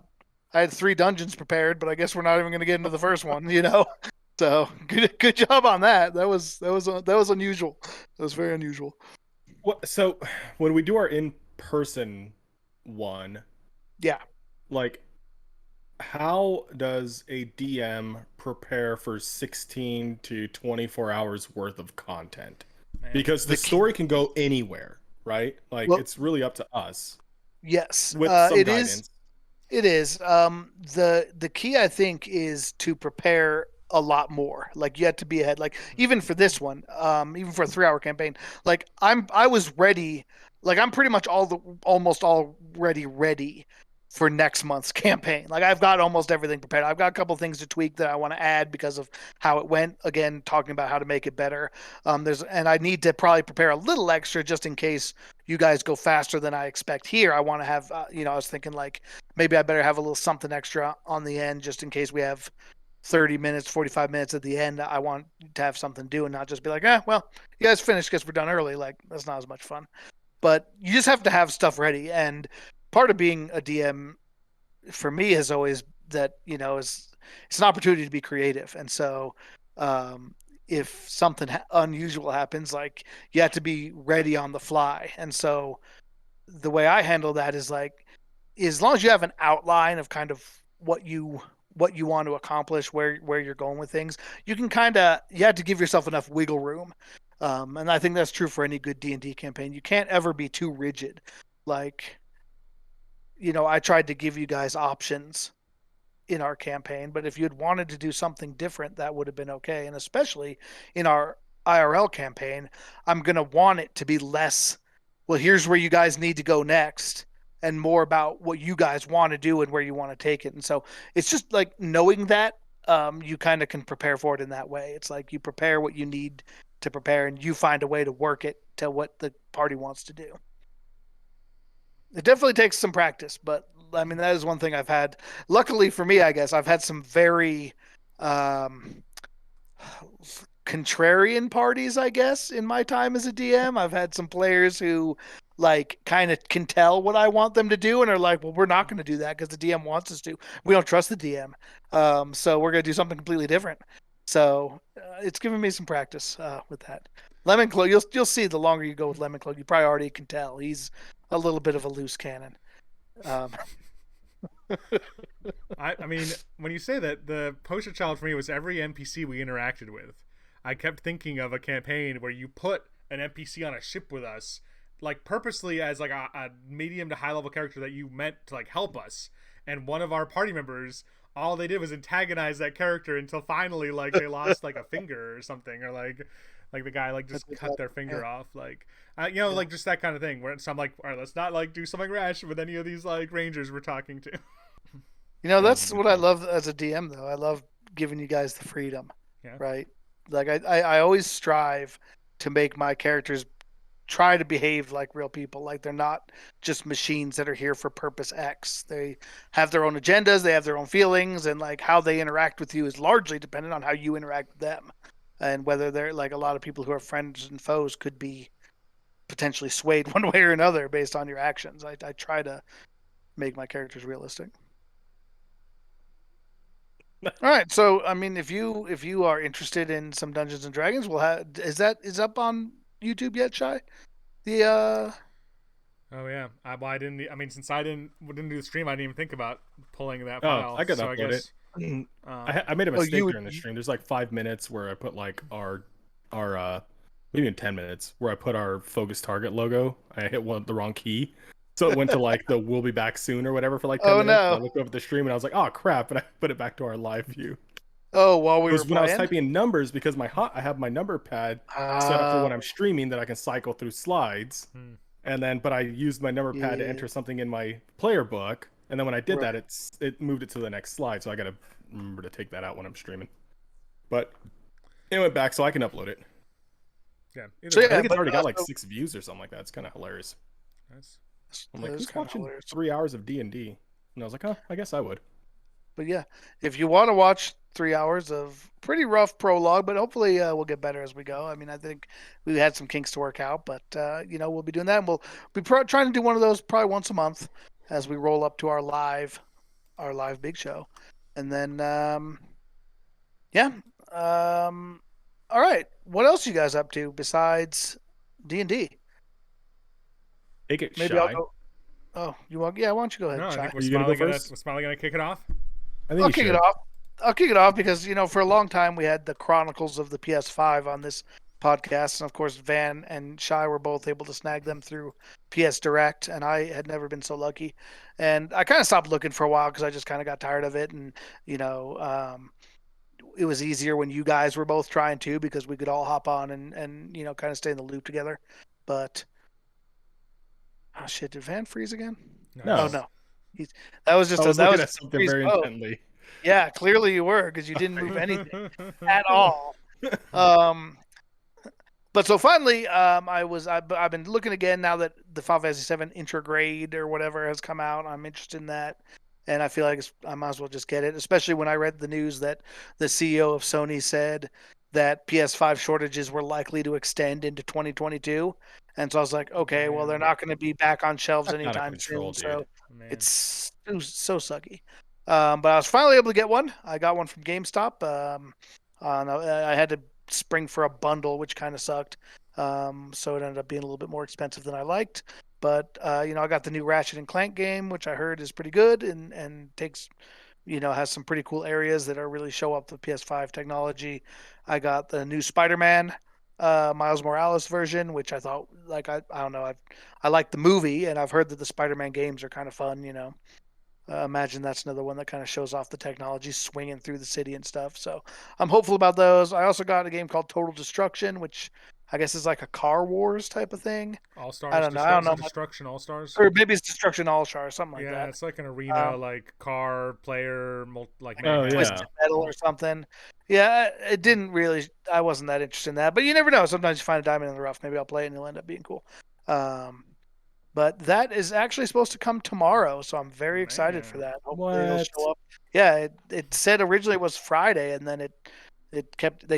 [SPEAKER 2] I had 3 dungeons prepared, but I guess we're not even going to get into the first one. So good job on that. That was unusual. That was very unusual.
[SPEAKER 4] So when we do our in-person one,
[SPEAKER 2] Yeah.
[SPEAKER 4] like, how does a DM prepare for 16 to 24 hours worth of content?
[SPEAKER 3] Man.
[SPEAKER 4] Because the
[SPEAKER 2] The key,
[SPEAKER 4] story can go anywhere, right? Like,
[SPEAKER 2] well,
[SPEAKER 4] it's really up to us
[SPEAKER 2] yes,
[SPEAKER 4] with some
[SPEAKER 2] it is.
[SPEAKER 4] guidance.
[SPEAKER 2] It is. The key I think is to prepare a lot more. Like you have to be ahead. Like even for this one, even for a 3 hour campaign, like I was ready. Like I'm pretty much almost already ready for next month's campaign. Like I've got almost everything prepared. I've got a couple things to tweak that I want to add because of how it went. Again, talking about how to make it better. And I need to probably prepare a little extra just in case you guys go faster than I expect here. I want to have, I was thinking like maybe I better have a little something extra on the end just in case we have 30 minutes, 45 minutes at the end. I want to have something to do and not just be like, well, you guys finished because we're done early. Like, that's not as much fun. But you just have to have stuff ready. And part of being a DM for me is always that, is it's an opportunity to be creative. And so, if something unusual happens, like you have to be ready on the fly. And so the way I handle that is like, as long as you have an outline of kind of what you want to accomplish, where you're going with things, you can you have to give yourself enough wiggle room. And I think that's true for any good D&D campaign. You can't ever be too rigid. Like, I tried to give you guys options in our campaign, but if you had wanted to do something different, that would have been okay. And especially in our IRL campaign, I'm going to want it to be less, well, here's where you guys need to go next, and more about what you guys want to do and where you want to take it. And so it's just like knowing that, you kind of can prepare for it in that way. It's like you prepare what you need to prepare and you find a way to work it to what the party wants to do. It definitely takes some practice, but I mean that is one thing I've had. Luckily for me, I guess I've had some very um, contrarian parties, I guess, in my time as a DM. I've had some players who like kind of can tell what I want them to do and are like, well, we're not going to do that because the DM wants us to. We don't trust the DM. So we're going to do something completely different. So it's given me some practice with that. Lemon Cloak, you'll see the longer you go with Lemon Cloak, you probably already can tell he's a little bit of a loose cannon. Um,
[SPEAKER 3] I mean, when you say that, the poster child for me was every NPC we interacted with. I kept thinking of a campaign where you put an NPC on a ship with us, like purposely as like a medium to high level character that you meant to like help us. And one of our party members, all they did was antagonize that character until finally like they lost like a finger or something, or like the guy like just cut their finger off, like
[SPEAKER 2] yeah.
[SPEAKER 3] like just that kind of thing. Where so I'm like, all right, let's not like do something rash with any of these like rangers we're talking to.
[SPEAKER 4] That was a
[SPEAKER 2] That's
[SPEAKER 4] good
[SPEAKER 2] what I
[SPEAKER 4] time.
[SPEAKER 2] love as a DM, though. I love giving you guys the freedom,
[SPEAKER 3] Yeah.
[SPEAKER 2] right? Like I always strive to make my characters try to behave like real people. Like they're not just machines that are here for purpose X. They have their own agendas, they have their own feelings, and like how they interact with you is largely dependent on how you interact with them. And whether they're like a lot of people who are friends and foes could be potentially swayed one way or another based on your actions. I try to make my characters realistic. All right, so I mean, if you are interested in some Dungeons and Dragons, we'll have is up on YouTube yet, Shy? The
[SPEAKER 3] Oh yeah. I didn't. I mean, since I didn't do the stream, I didn't even think about pulling that
[SPEAKER 4] Oh,
[SPEAKER 3] file.
[SPEAKER 4] I could
[SPEAKER 3] So I
[SPEAKER 4] upload it.
[SPEAKER 3] guess.
[SPEAKER 4] I made a
[SPEAKER 2] oh
[SPEAKER 4] mistake
[SPEAKER 2] you
[SPEAKER 4] during the stream. There's like 5 minutes where I put like our maybe in 10 minutes where I put our focus target logo. I hit the wrong key. So it went to like the we'll be back soon or whatever for like 10
[SPEAKER 2] oh
[SPEAKER 4] minutes. And I
[SPEAKER 2] no
[SPEAKER 4] looked over at the stream and I was like, oh crap, and I put it back to our live view.
[SPEAKER 2] oh while we
[SPEAKER 4] It
[SPEAKER 2] were
[SPEAKER 4] was when I was
[SPEAKER 2] playing.
[SPEAKER 4] typing in numbers because I have my number pad set up for
[SPEAKER 2] Uh,
[SPEAKER 4] when I'm streaming that I can cycle through slides.
[SPEAKER 3] Hmm.
[SPEAKER 4] And then but I used my number pad to
[SPEAKER 2] yeah,
[SPEAKER 4] enter something in my player book. And then when I did
[SPEAKER 2] right.
[SPEAKER 4] that, it moved it to the next slide. So I gotta remember to take that out when I'm streaming. But it went back so I can upload it.
[SPEAKER 3] Yeah. Either
[SPEAKER 2] So
[SPEAKER 4] I
[SPEAKER 3] way.
[SPEAKER 2] yeah,
[SPEAKER 4] think it's
[SPEAKER 2] but
[SPEAKER 4] already got like
[SPEAKER 2] so
[SPEAKER 4] 6 views or something like that. It's kind of hilarious.
[SPEAKER 3] Nice.
[SPEAKER 4] I'm
[SPEAKER 2] that
[SPEAKER 4] like,
[SPEAKER 2] is
[SPEAKER 4] who's
[SPEAKER 2] kind of
[SPEAKER 4] watching
[SPEAKER 2] hilarious.
[SPEAKER 4] 3 hours of D&D? And I was like, oh, I guess I would.
[SPEAKER 2] But yeah, if you want to watch 3 hours of pretty rough prologue, but hopefully we'll get better as we go. I mean, I think we had some kinks to work out, but we'll be doing that, and we'll be trying to do one of those probably once a month as we roll up to our live big show, and then yeah, um, all right. What else you guys up to besides D&D?
[SPEAKER 4] Take it
[SPEAKER 2] Maybe I'll
[SPEAKER 4] shy.
[SPEAKER 2] go. Oh, you want? Yeah, why don't you go
[SPEAKER 3] No,
[SPEAKER 2] ahead,
[SPEAKER 3] I
[SPEAKER 2] Shy?
[SPEAKER 3] think
[SPEAKER 4] Are you gonna go first?
[SPEAKER 3] We're Smiley gonna kick it off.
[SPEAKER 4] I think
[SPEAKER 2] I'll
[SPEAKER 4] you
[SPEAKER 2] kick it
[SPEAKER 4] should.
[SPEAKER 2] off. I'll kick it off because for a long time we had the Chronicles of the PS5 on this podcast, and of course Van and Shy were both able to snag them through PS Direct, and I had never been so lucky. And I kind of stopped looking for a while because I just kind of got tired of it, and you know, it was easier when you guys were both trying to because we could all hop on and kind of stay in the loop together. But oh shit, did Van freeze again? Oh
[SPEAKER 4] No.
[SPEAKER 3] Nice.
[SPEAKER 2] no, he's that was
[SPEAKER 4] I
[SPEAKER 2] just
[SPEAKER 4] was
[SPEAKER 2] that
[SPEAKER 4] looking
[SPEAKER 2] was
[SPEAKER 4] at
[SPEAKER 2] just a
[SPEAKER 4] something
[SPEAKER 2] freeze.
[SPEAKER 4] very
[SPEAKER 2] Oh
[SPEAKER 4] intently.
[SPEAKER 2] yeah, clearly you were because you didn't move
[SPEAKER 4] Alright.
[SPEAKER 2] anything at all. Um, but so finally, I've been looking again now that the Final Fantasy 7 Intragrade or whatever has come out. I'm interested in that, and I feel like I might as well just get it. Especially when I read the news that the CEO of Sony said that PS5 shortages were likely to extend into 2022, and so I was like, okay, well they're
[SPEAKER 3] Damn.
[SPEAKER 2] not going to be back on shelves
[SPEAKER 4] That's out of
[SPEAKER 2] anytime
[SPEAKER 4] control,
[SPEAKER 2] soon,
[SPEAKER 4] dude.
[SPEAKER 2] so
[SPEAKER 3] Man.
[SPEAKER 2] it's so sucky. But I was finally able to get one. I got one from GameStop. I had to spring for a bundle, which kind of sucked. So it ended up being a little bit more expensive than I liked. But I got the new Ratchet and Clank game, which I heard is pretty good and takes has some pretty cool areas that are really show up the PS5 technology. I got the new Spider-Man Miles Morales version, which I thought I don't know I like the movie and I've heard that the Spider-Man games are kind of fun. Imagine that's another one that kind of shows off the technology swinging through the city and stuff. So I'm hopeful about those. I also got a game called Total Destruction, which I guess is like a Car Wars type of thing.
[SPEAKER 3] All
[SPEAKER 2] I
[SPEAKER 3] stars.
[SPEAKER 2] don't know. I don't
[SPEAKER 3] Is
[SPEAKER 2] know
[SPEAKER 3] it
[SPEAKER 2] much,
[SPEAKER 3] Destruction All Stars?
[SPEAKER 2] or maybe it's Destruction All Star or something like
[SPEAKER 3] Yeah,
[SPEAKER 2] that.
[SPEAKER 3] it's like an
[SPEAKER 2] Um,
[SPEAKER 3] arena, like car player, like
[SPEAKER 4] Oh
[SPEAKER 3] mayhem.
[SPEAKER 4] yeah.
[SPEAKER 2] Twisted Metal or something. Yeah, it didn't really. I wasn't that interested in that, but you never know. Sometimes you find a diamond in the rough. Maybe I'll play it and it'll end up being cool. Um, but that is actually supposed to come tomorrow, so I'm very excited for
[SPEAKER 3] Man.
[SPEAKER 2] that. Hopefully it'll
[SPEAKER 4] What?
[SPEAKER 2] show up. Yeah, it said originally it was Friday, and then they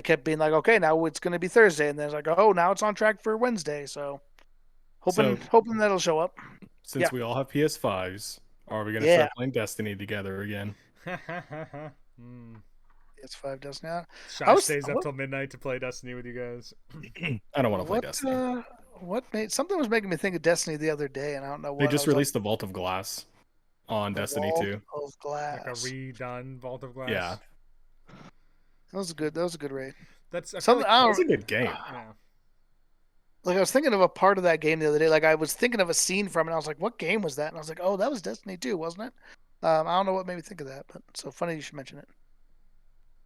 [SPEAKER 2] kept being like, okay, now it's going to be Thursday, and then it's like, oh, now it's on track for Wednesday. So
[SPEAKER 4] So
[SPEAKER 2] hoping that'll show up. Yeah,
[SPEAKER 4] since we all have PS5s, are we gonna
[SPEAKER 2] yeah,
[SPEAKER 4] start playing Destiny together again?
[SPEAKER 3] mm.
[SPEAKER 2] it's 5 does now. I
[SPEAKER 3] Shy
[SPEAKER 2] was
[SPEAKER 3] stays up till midnight to play Destiny with you guys.
[SPEAKER 4] I don't want to play
[SPEAKER 2] what
[SPEAKER 4] Destiny.
[SPEAKER 2] what made something was making me think of Destiny the other day, and I don't know
[SPEAKER 4] They
[SPEAKER 2] what. I
[SPEAKER 4] just
[SPEAKER 2] was like,
[SPEAKER 4] released the Vault of Glass on
[SPEAKER 2] the
[SPEAKER 4] Destiny
[SPEAKER 2] Vault
[SPEAKER 4] 2.
[SPEAKER 2] of
[SPEAKER 3] Like a
[SPEAKER 2] Glass.
[SPEAKER 3] redone Vault of
[SPEAKER 4] Yeah,
[SPEAKER 3] Glass.
[SPEAKER 2] That was a good. That was a good raid.
[SPEAKER 3] That's I feel
[SPEAKER 2] Something
[SPEAKER 3] like
[SPEAKER 2] I
[SPEAKER 4] it's
[SPEAKER 2] don't.
[SPEAKER 4] a good game.
[SPEAKER 3] yeah.
[SPEAKER 2] Like I was thinking of a part of that game the other day. Like I was thinking of a scene from it. And I was like, "What game was that?" And I was like, "Oh, that was Destiny 2, wasn't it?" I don't know what made me think of that, but so funny you should mention it.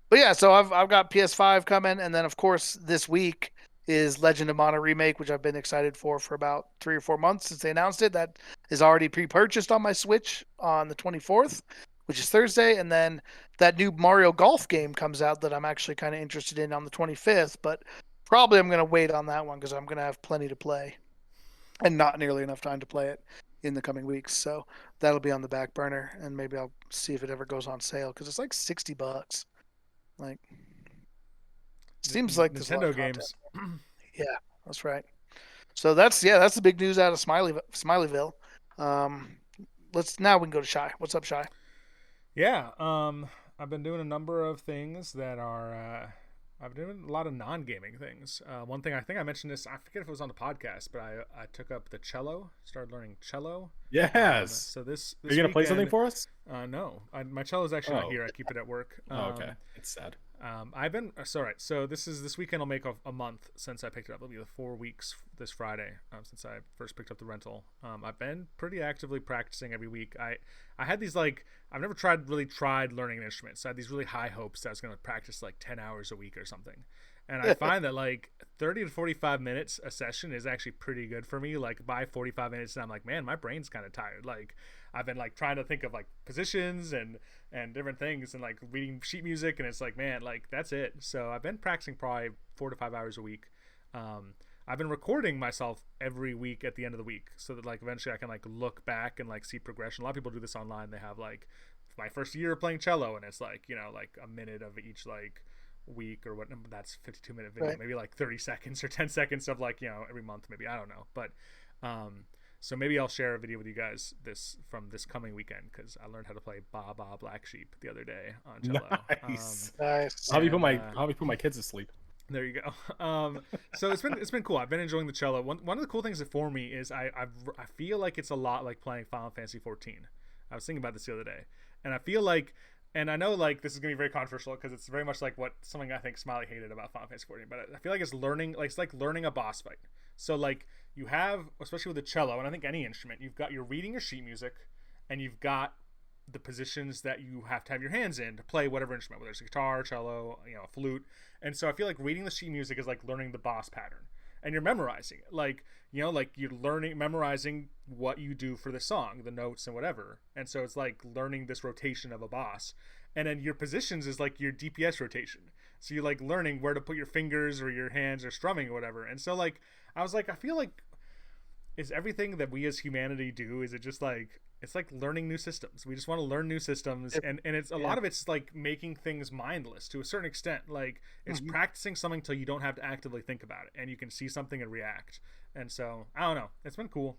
[SPEAKER 2] But yeah, so I've got PS5 coming, and then of course this week is Legend of Mana remake, which I've been excited for about 3 or 4 months since they announced it. That is already pre-purchased on my Switch on the 24th, which is Thursday, and then that new Mario Golf game comes out that I'm actually kind of interested in on the 25th. But probably I'm going to wait on that one because I'm going to have plenty to play, and not nearly enough time to play it in the coming weeks. So that'll be on the back burner, and maybe I'll see if it ever goes on sale because it's like $60. Like, seems like there's a lot
[SPEAKER 3] Nintendo
[SPEAKER 2] of content.
[SPEAKER 3] games.
[SPEAKER 2] Yeah, that's right. So that's the big news out of Smileyville. Let's now we can go to Shy. What's up, Shy?
[SPEAKER 3] Yeah, I've been doing a number of things that are. I've been doing a lot of non-gaming things. One thing I think I mentioned this. I forget if it was on the podcast, but I took up the cello. Started learning cello.
[SPEAKER 4] Yes.
[SPEAKER 3] So this
[SPEAKER 4] Are you gonna play something for us?
[SPEAKER 3] No, my cello is actually not here. I keep it at work.
[SPEAKER 4] Okay, it's sad.
[SPEAKER 3] I've been sorry. So this weekend will make a month since I picked it up. It'll be the 4 weeks this Friday since I first picked up the rental. I've been pretty actively practicing every week. I had these like I've never really tried learning an instrument. So I had these really high hopes that I was going to practice like 10 hours a week or something. And I find that like 30 to 45 minutes a session is actually pretty good for me. Like by 45 minutes, and I'm like, man, my brain's kind of tired. Like I've been like trying to think of like positions and different things and like reading sheet music, and it's like, man, like that's it. So I've been practicing probably 4 to 5 hours a week. I've been recording myself every week at the end of the week so that like eventually I can like look back and like see progression. A lot of people do this online. They have like my first year playing cello, and it's like, you know, like a minute of each like week or what, that's 52-minute video, right. Maybe like 30 seconds or 10 seconds of like, you know, every month maybe, I don't know, but so maybe I'll share a video with you guys from this coming weekend, because I learned how to play Ba Ba Black Sheep the other day on cello.
[SPEAKER 4] Nice.
[SPEAKER 2] Nice.
[SPEAKER 4] I'll be put my kids to sleep.
[SPEAKER 3] There you go. So it's been cool. I've been enjoying the cello. One of the cool things for me is I feel like it's a lot like playing Final Fantasy 14. I was thinking about this the other day, and I feel like, and I know like this is gonna be very controversial because it's very much like something I think Smiley hated about Final Fantasy 14, but I feel like it's like learning a boss fight. So like you have, especially with the cello, and I think any instrument, you're reading your sheet music, and you've got the positions that you have to have your hands in to play whatever instrument, whether it's a guitar, cello, you know, a flute. And so I feel like reading the sheet music is like learning the boss pattern, and you're memorizing it. Like, you know, like you're memorizing what you do for the song, the notes and whatever. And so it's like learning this rotation of a boss. And then your positions is like your DPS rotation. So you're like learning where to put your fingers or your hands or strumming or whatever. And so like, I was like, I feel like, is everything that we as humanity do, is it just like, it's like learning new systems. We just want to learn new systems, and it's a lot of it's like making things mindless to a certain extent. Like it's practicing something till you don't have to actively think about it, and you can see something and react. And so I don't know, it's been cool.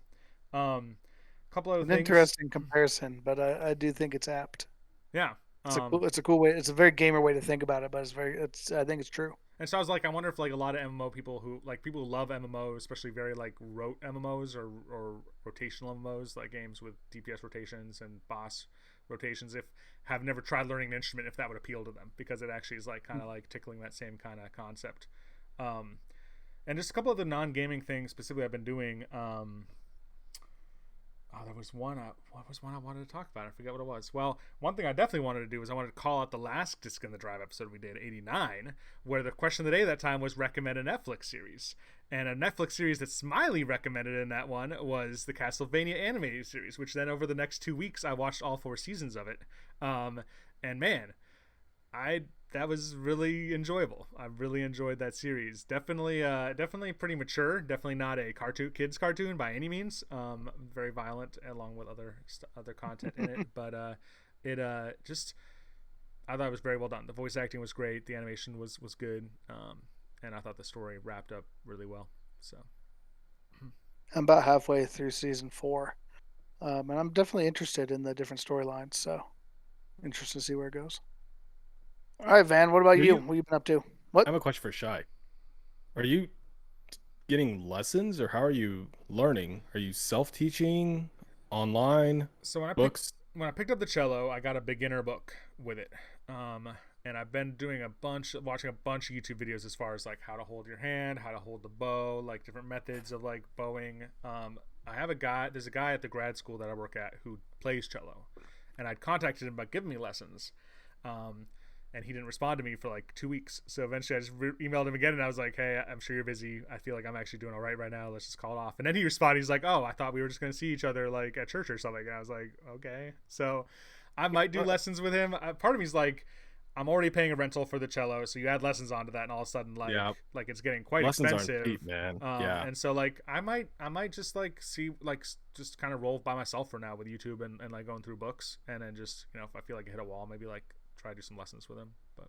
[SPEAKER 3] Couple of things.
[SPEAKER 2] Interesting comparison, but I do think it's apt.
[SPEAKER 3] Yeah,
[SPEAKER 2] it's a cool way. It's a very gamer way to think about it, but I think it's true.
[SPEAKER 3] And so I was like, I wonder if like a lot of MMO people who love MMOs, especially very like rote MMOs or rotational MMOs, like games with DPS rotations and boss rotations, if have never tried learning an instrument, if that would appeal to them, because it actually is like kind of like tickling that same kind of concept. And just a couple of the non-gaming things specifically I've been doing. There was one. What was one I wanted to talk about? I forget what it was. Well, one thing I definitely wanted to do was I wanted to call out the last Disc in the Drive episode we did, 89, where the question of the day that time was recommend a Netflix series. And a Netflix series that Smiley recommended in that one was the Castlevania animated series, which then over the next 2 weeks I watched all 4 seasons of it. And man, that was really enjoyable. I really enjoyed that series. Definitely pretty mature. Definitely not a kids cartoon by any means. Very violent, along with other content in it. But I thought it was very well done. The voice acting was great. The animation was good. And I thought the story wrapped up really well. So
[SPEAKER 2] I'm about halfway through season 4, and I'm definitely interested in the different storylines. So interested to see where it goes. All right, Van, what about you? What have you been up to? What?
[SPEAKER 4] I have a question for Shy. Are you getting lessons, or how are you learning? Are you self-teaching, online,
[SPEAKER 3] so
[SPEAKER 4] books?
[SPEAKER 3] When I picked up the cello, I got a beginner book with it. And I've been doing watching a bunch of YouTube videos as far as like how to hold your hand, how to hold the bow, like different methods of like bowing. There's a guy at the grad school that I work at who plays cello, and I'd contacted him about giving me lessons. And he didn't respond to me for like 2 weeks. So eventually I just emailed him again, and I was like, hey, I'm sure you're busy. I feel like I'm actually doing all right now. Let's just call it off. And then he responded. He's like, oh, I thought we were just going to see each other like at church or something. And I was like, okay. So I might do lessons with him. Part of me's like, I'm already paying a rental for the cello, so you add lessons onto that, and all of a sudden,
[SPEAKER 4] Yeah,
[SPEAKER 3] like it's getting quite
[SPEAKER 4] lessons aren't
[SPEAKER 3] expensive.
[SPEAKER 4] cheap, man. Yeah,
[SPEAKER 3] And so like I might just like see like just kind of roll by myself for now with YouTube and like going through books, and then just if I feel like I hit a wall, maybe like try to do some lessons with him. But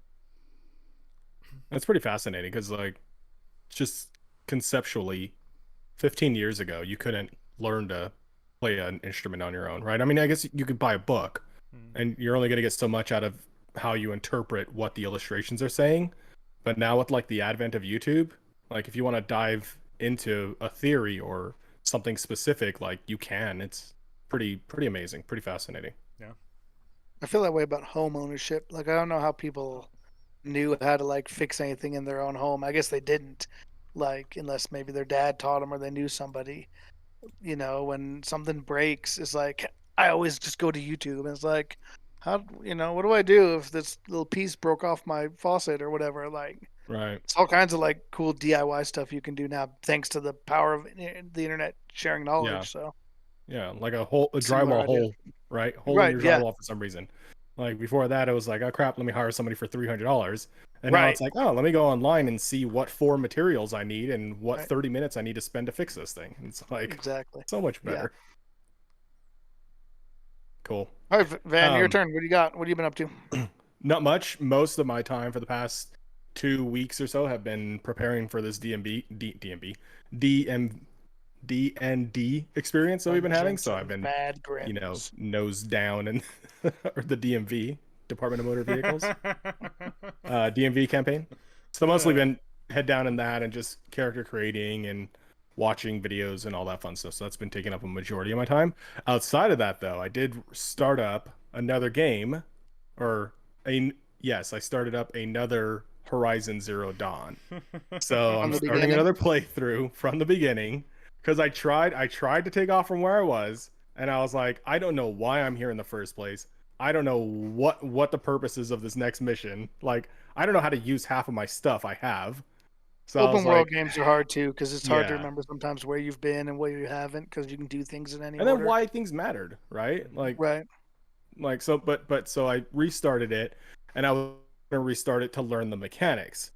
[SPEAKER 4] that's pretty fascinating because like just conceptually 15 years ago you couldn't learn to play an instrument on your own, right? I mean, I guess you could buy a book and you're only going to get so much out of how you interpret what the illustrations are saying. But now with like the advent of YouTube, like if you want to dive into a theory or something specific, like you can. It's pretty amazing, pretty fascinating.
[SPEAKER 3] yeah.
[SPEAKER 2] I feel that way about home ownership. Like I don't know how people knew how to like fix anything in their own home. I guess they didn't. Like unless maybe their dad taught them or they knew somebody. When something breaks, it's like I always just go to YouTube and it's like, how what do I do if this little piece broke off my faucet or whatever? Like
[SPEAKER 4] Right.
[SPEAKER 2] it's all kinds of like cool DIY stuff you can do now thanks to the power of the internet sharing
[SPEAKER 4] Yeah.
[SPEAKER 2] knowledge. So
[SPEAKER 4] Yeah, like a
[SPEAKER 2] similar
[SPEAKER 4] drywall
[SPEAKER 2] idea.
[SPEAKER 4] hole, right? Hole in
[SPEAKER 2] Right.
[SPEAKER 4] your
[SPEAKER 2] Yeah.
[SPEAKER 4] drywall for some reason. Like before that, it was like, oh crap, let me hire somebody for $300. And now
[SPEAKER 2] Right.
[SPEAKER 4] it's like, oh, let me go online and see what four materials I need and what
[SPEAKER 2] Right.
[SPEAKER 4] 30 minutes I need to spend to fix this thing. It's like
[SPEAKER 2] Exactly.
[SPEAKER 4] so much
[SPEAKER 2] Yeah.
[SPEAKER 4] better. Cool.
[SPEAKER 2] All right, Van, your
[SPEAKER 4] Um,
[SPEAKER 2] turn. What do you got? What have you been up to?
[SPEAKER 4] Not much. Most of my time for the past 2 weeks or so have been preparing for this DND experience that we've been having.
[SPEAKER 2] Dungeons
[SPEAKER 4] So I've
[SPEAKER 2] and
[SPEAKER 4] been,
[SPEAKER 2] Dragons.
[SPEAKER 4] nose down and or the DMV, Department of Motor Vehicles, DMV campaign. So mostly been head down in that and just character creating and watching videos and all that fun stuff. So that's been taking up a majority of my time. Outside of that, though, I did start up another game, or a yes, I started up another Horizon Zero Dawn. So
[SPEAKER 2] From
[SPEAKER 4] I'm
[SPEAKER 2] the
[SPEAKER 4] starting
[SPEAKER 2] beginning.
[SPEAKER 4] another playthrough from the beginning because I tried to take off from where I was, and I was like, I don't know why I'm here in the first place. I don't know what the purpose is of this next mission. Like, I don't know how to use half of my stuff I have. So I was
[SPEAKER 2] Open world
[SPEAKER 4] like,
[SPEAKER 2] games are hard too because it's hard to
[SPEAKER 4] yeah.
[SPEAKER 2] remember sometimes where you've been and where you haven't because you can do things in any
[SPEAKER 4] And then
[SPEAKER 2] order.
[SPEAKER 4] why things mattered, right?
[SPEAKER 2] Right.
[SPEAKER 4] Like so, but so I restarted it, and I was gonna restart it to learn the mechanics,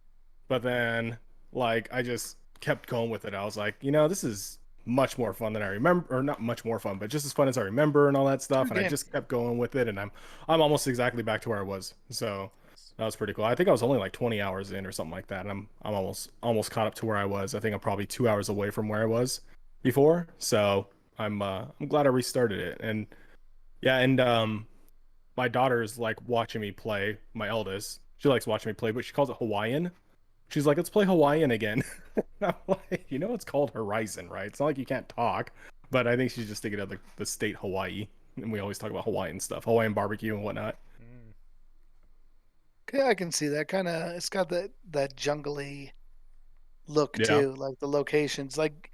[SPEAKER 4] but then like I just kept going with it. I was like, this is much more fun than I remember, or not much more fun, but just as fun as I remember and all that
[SPEAKER 2] It's a
[SPEAKER 4] stuff.
[SPEAKER 2] good
[SPEAKER 4] And I
[SPEAKER 2] game.
[SPEAKER 4] just kept going with it, and I'm almost exactly back to where I was. So that was pretty cool. I think I was only like 20 hours in or something like that, and I'm almost caught up to where I was. I think I'm probably 2 hours away from where I was before. So I'm glad I restarted it, and yeah, and my daughter's like watching me play. My eldest, she likes watching me play, but she calls it Hawaiian. She's like, let's play Hawaiian again. I'm like, it's called Horizon, right? It's not like you can't talk, but I think she's just thinking of the state Hawaii, and we always talk about Hawaiian stuff, Hawaiian barbecue and whatnot.
[SPEAKER 2] Yeah, I can see that kind of. It's got that jungly look
[SPEAKER 4] Yeah,
[SPEAKER 2] too, like the locations. Like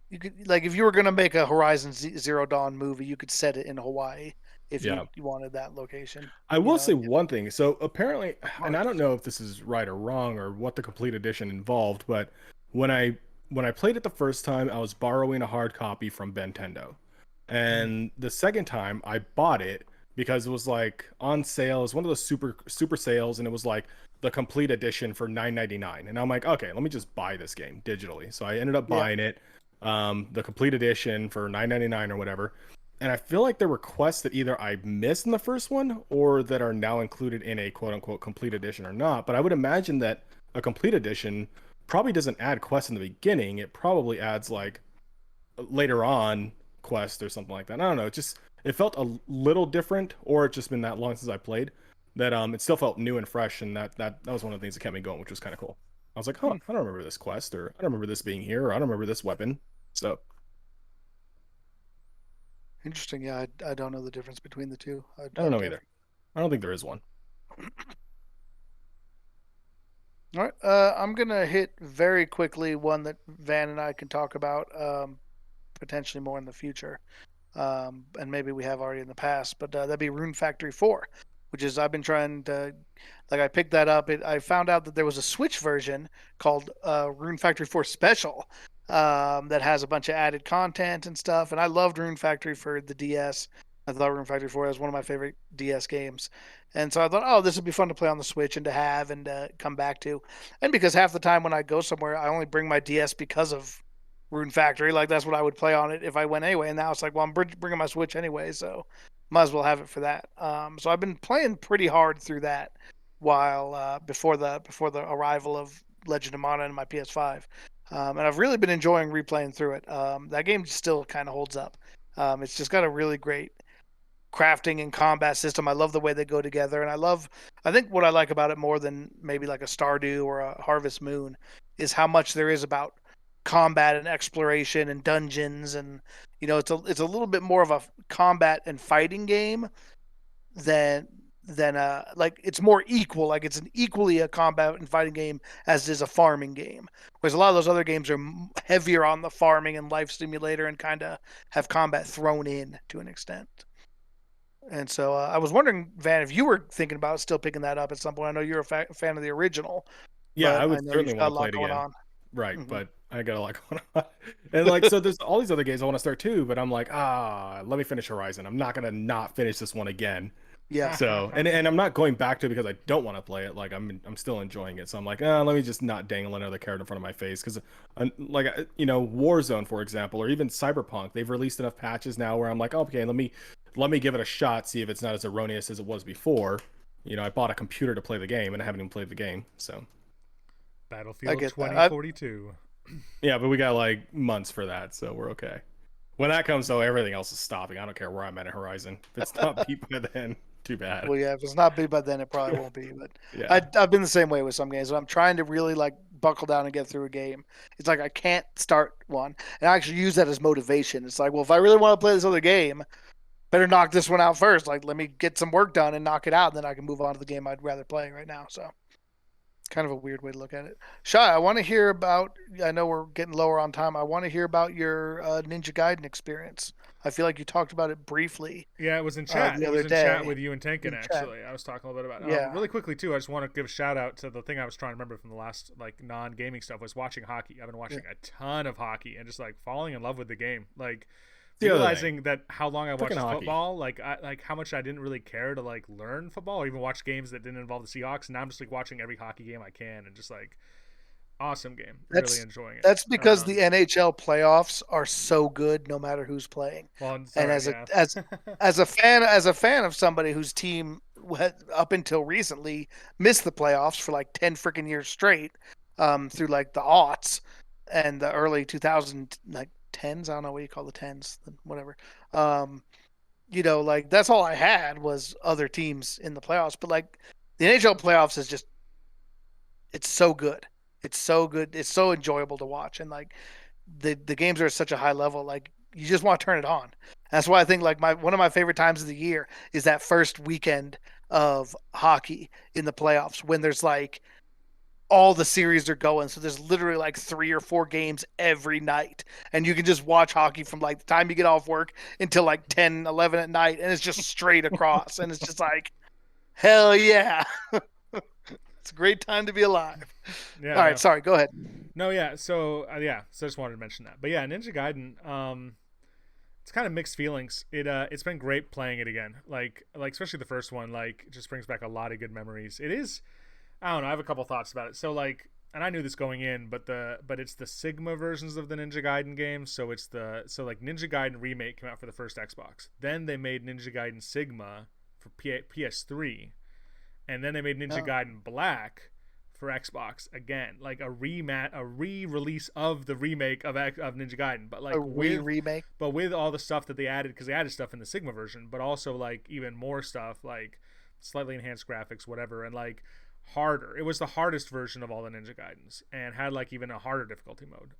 [SPEAKER 2] you could, like if you were gonna make a Horizon Zero Dawn movie, you could set it in Hawaii if
[SPEAKER 4] yeah.
[SPEAKER 2] you wanted that location.
[SPEAKER 4] I will say one thing. So apparently, and I
[SPEAKER 2] Smart.
[SPEAKER 4] don't know if this is right or wrong or what the complete edition involved, but when I when I played it the first time, I was borrowing a hard copy from Bentendo. And the second time I bought it because it was like on sale. It was one of those super sales, and it was like the complete edition for 9.99. And I'm like, okay, let me just buy this game digitally. So I ended up
[SPEAKER 2] Yeah.
[SPEAKER 4] buying it, the complete edition for 9.99 or whatever. And I feel like there were quests that either I missed in the first one or that are now included in a quote unquote complete edition or not. But I would imagine that a complete edition probably doesn't add quests in the beginning. It probably adds like later on quest or something like that. I don't know. It felt a little different, or it's just been that long since I played that it still felt new and fresh, and that was one of the things that kept me going, which was kind of cool. I was like, huh, I don't remember this quest, or I don't remember this being here, or I don't remember this weapon. So
[SPEAKER 2] Interesting. Yeah, I don't know the difference between the two.
[SPEAKER 4] I don't
[SPEAKER 2] I'd
[SPEAKER 4] know either. I don't think there is one.
[SPEAKER 2] All right. I'm gonna hit very quickly one that Van and I can talk about potentially more in the future, and maybe we have already in the past. But that'd be Rune Factory 4, which is I've been trying to like I picked that up. I found out that there was a Switch version called Rune Factory 4 Special that has a bunch of added content and stuff. And I loved Rune Factory for the DS. I thought Room Factory 4 was one of my favorite DS games. And so I thought, oh, this would be fun to play on the Switch and to have and come back to. And because half the time when I go somewhere, I only bring my DS because of Rune Factory. Like, that's what I would play on it if I went anyway. And now it's like, well, I'm bringing my Switch anyway, so might as well have it for that. So I've been playing pretty hard through that while before the arrival of Legend of Mana and my PS5. And I've really been enjoying replaying through it. That game still kind of holds up. It's just got a really great crafting and combat system. I love the way they go together, and I think what I like about it more than maybe like a Stardew or a Harvest Moon is how much there is about combat and exploration and dungeons, and it's a little bit more of a combat and fighting game than like it's more equal. Like it's an equally a combat and fighting game as is a farming game. Whereas a lot of those other games are heavier on the farming and life simulator and kind of have combat thrown in to an extent. And so I was wondering, Van, if you were thinking about still picking that up at some point. I know you're a fan of the original,
[SPEAKER 4] Yeah, I
[SPEAKER 2] but I
[SPEAKER 4] would
[SPEAKER 2] know
[SPEAKER 4] certainly
[SPEAKER 2] you've got
[SPEAKER 4] want
[SPEAKER 2] a
[SPEAKER 4] to play
[SPEAKER 2] lot
[SPEAKER 4] it
[SPEAKER 2] going
[SPEAKER 4] again.
[SPEAKER 2] on.
[SPEAKER 4] Right,
[SPEAKER 2] Hmm.
[SPEAKER 4] but I got a lot going on. And like so there's all these other games I want to start too, but I'm like, let me finish Horizon. I'm not gonna not finish this one again.
[SPEAKER 2] Yeah,
[SPEAKER 4] So and I'm not going back to it because I don't want to play it. Like I'm still enjoying it. So I'm like, let me just not dangle another carrot in front of my face because, Warzone for example, or even Cyberpunk, they've released enough patches now where I'm like, okay, let me give it a shot, see if it's not as erroneous as it was before. I bought a computer to play the game and I haven't even played the game. So
[SPEAKER 2] I
[SPEAKER 3] Battlefield
[SPEAKER 2] get that.
[SPEAKER 3] 2042.
[SPEAKER 4] yeah, but we got like months for that, so we're okay. When that comes though, everything else is stopping. I don't care where I'm at in Horizon. If it's not beat by then, too bad.
[SPEAKER 2] Well, yeah, if it's not big by then, it probably won't be. But
[SPEAKER 4] Yeah.
[SPEAKER 2] I've been the same way with some games. When I'm trying to really like buckle down and get through a game, it's like I can't start one, and I actually use that as motivation. It's like, well, if I really want to play this other game, better knock this one out first. Like, let me get some work done and knock it out, and then I can move on to the game I'd rather play right now. So it's kind of a weird way to look at it. Shai, I want to hear about. I know we're getting lower on time. I want to hear about your Ninja Gaiden experience. I feel like you talked about it briefly
[SPEAKER 3] Yeah, it was in chat.
[SPEAKER 2] the
[SPEAKER 3] It was
[SPEAKER 2] other
[SPEAKER 3] in chat
[SPEAKER 2] day
[SPEAKER 3] with you and Tankin.
[SPEAKER 2] in chat.
[SPEAKER 3] Actually, I was talking a little bit about
[SPEAKER 2] Yeah,
[SPEAKER 3] really quickly too. I just want to give a shout out to the thing I was trying to remember from the last like non-gaming stuff was watching hockey. I've been
[SPEAKER 2] yeah.
[SPEAKER 3] watching a ton of hockey and just like falling in love with the game. Like
[SPEAKER 4] The other thing,
[SPEAKER 3] realizing that how long I
[SPEAKER 4] freaking
[SPEAKER 3] watched
[SPEAKER 4] hockey.
[SPEAKER 3] football, like how much I didn't really care to like learn football or even watch games that didn't involve the Seahawks. And now I'm just like watching every hockey game I can and just like awesome game. Really
[SPEAKER 2] That's
[SPEAKER 3] enjoying it.
[SPEAKER 2] that's because the NHL playoffs are so good, no matter who's playing.
[SPEAKER 3] Well, it's all
[SPEAKER 2] And
[SPEAKER 3] right,
[SPEAKER 2] as a
[SPEAKER 3] yeah.
[SPEAKER 2] as a fan of somebody whose team had, up until recently missed the playoffs for like 10 freaking years straight, through like the aughts and the early 2000 like tens. I don't know what you call the tens, whatever. Um, like that's all I had was other teams in the playoffs. But like the NHL playoffs is just it's so good. It's so good. It's so enjoyable to watch, and like the games are at such a high level. Like you just want to turn it on. That's why I think like my one of my favorite times of the year is that first weekend of hockey in the playoffs when there's like all the series are going. So there's literally like 3 or 4 games every night. And you can just watch hockey from like the time you get off work until like 10, 11 at night. And it's just straight across. And it's just like, hell yeah. It's a great time to be alive.
[SPEAKER 3] Yeah,
[SPEAKER 2] All right.
[SPEAKER 3] no.
[SPEAKER 2] Sorry. Go ahead.
[SPEAKER 3] No, yeah. So so I just wanted to mention that. But yeah, Ninja Gaiden. It's kind of mixed feelings. It's been great playing it again. Like especially the first one. Like it just brings back a lot of good memories. It is. I don't know. I have a couple thoughts about it. So like, and I knew this going in, but it's the Sigma versions of the Ninja Gaiden games. So like Ninja Gaiden remake came out for the first Xbox. Then they made Ninja Gaiden Sigma for PS3, and then they made Ninja
[SPEAKER 2] Oh,
[SPEAKER 3] Gaiden Black for Xbox again, like a re-release of the remake of Ninja Gaiden, but like
[SPEAKER 2] a
[SPEAKER 3] with
[SPEAKER 2] remake.
[SPEAKER 3] all the stuff that they added because they added stuff in the Sigma version, but also like even more stuff like slightly enhanced graphics, whatever, and like harder. It was the hardest version of all the Ninja Gaidens and had like even a harder difficulty mode.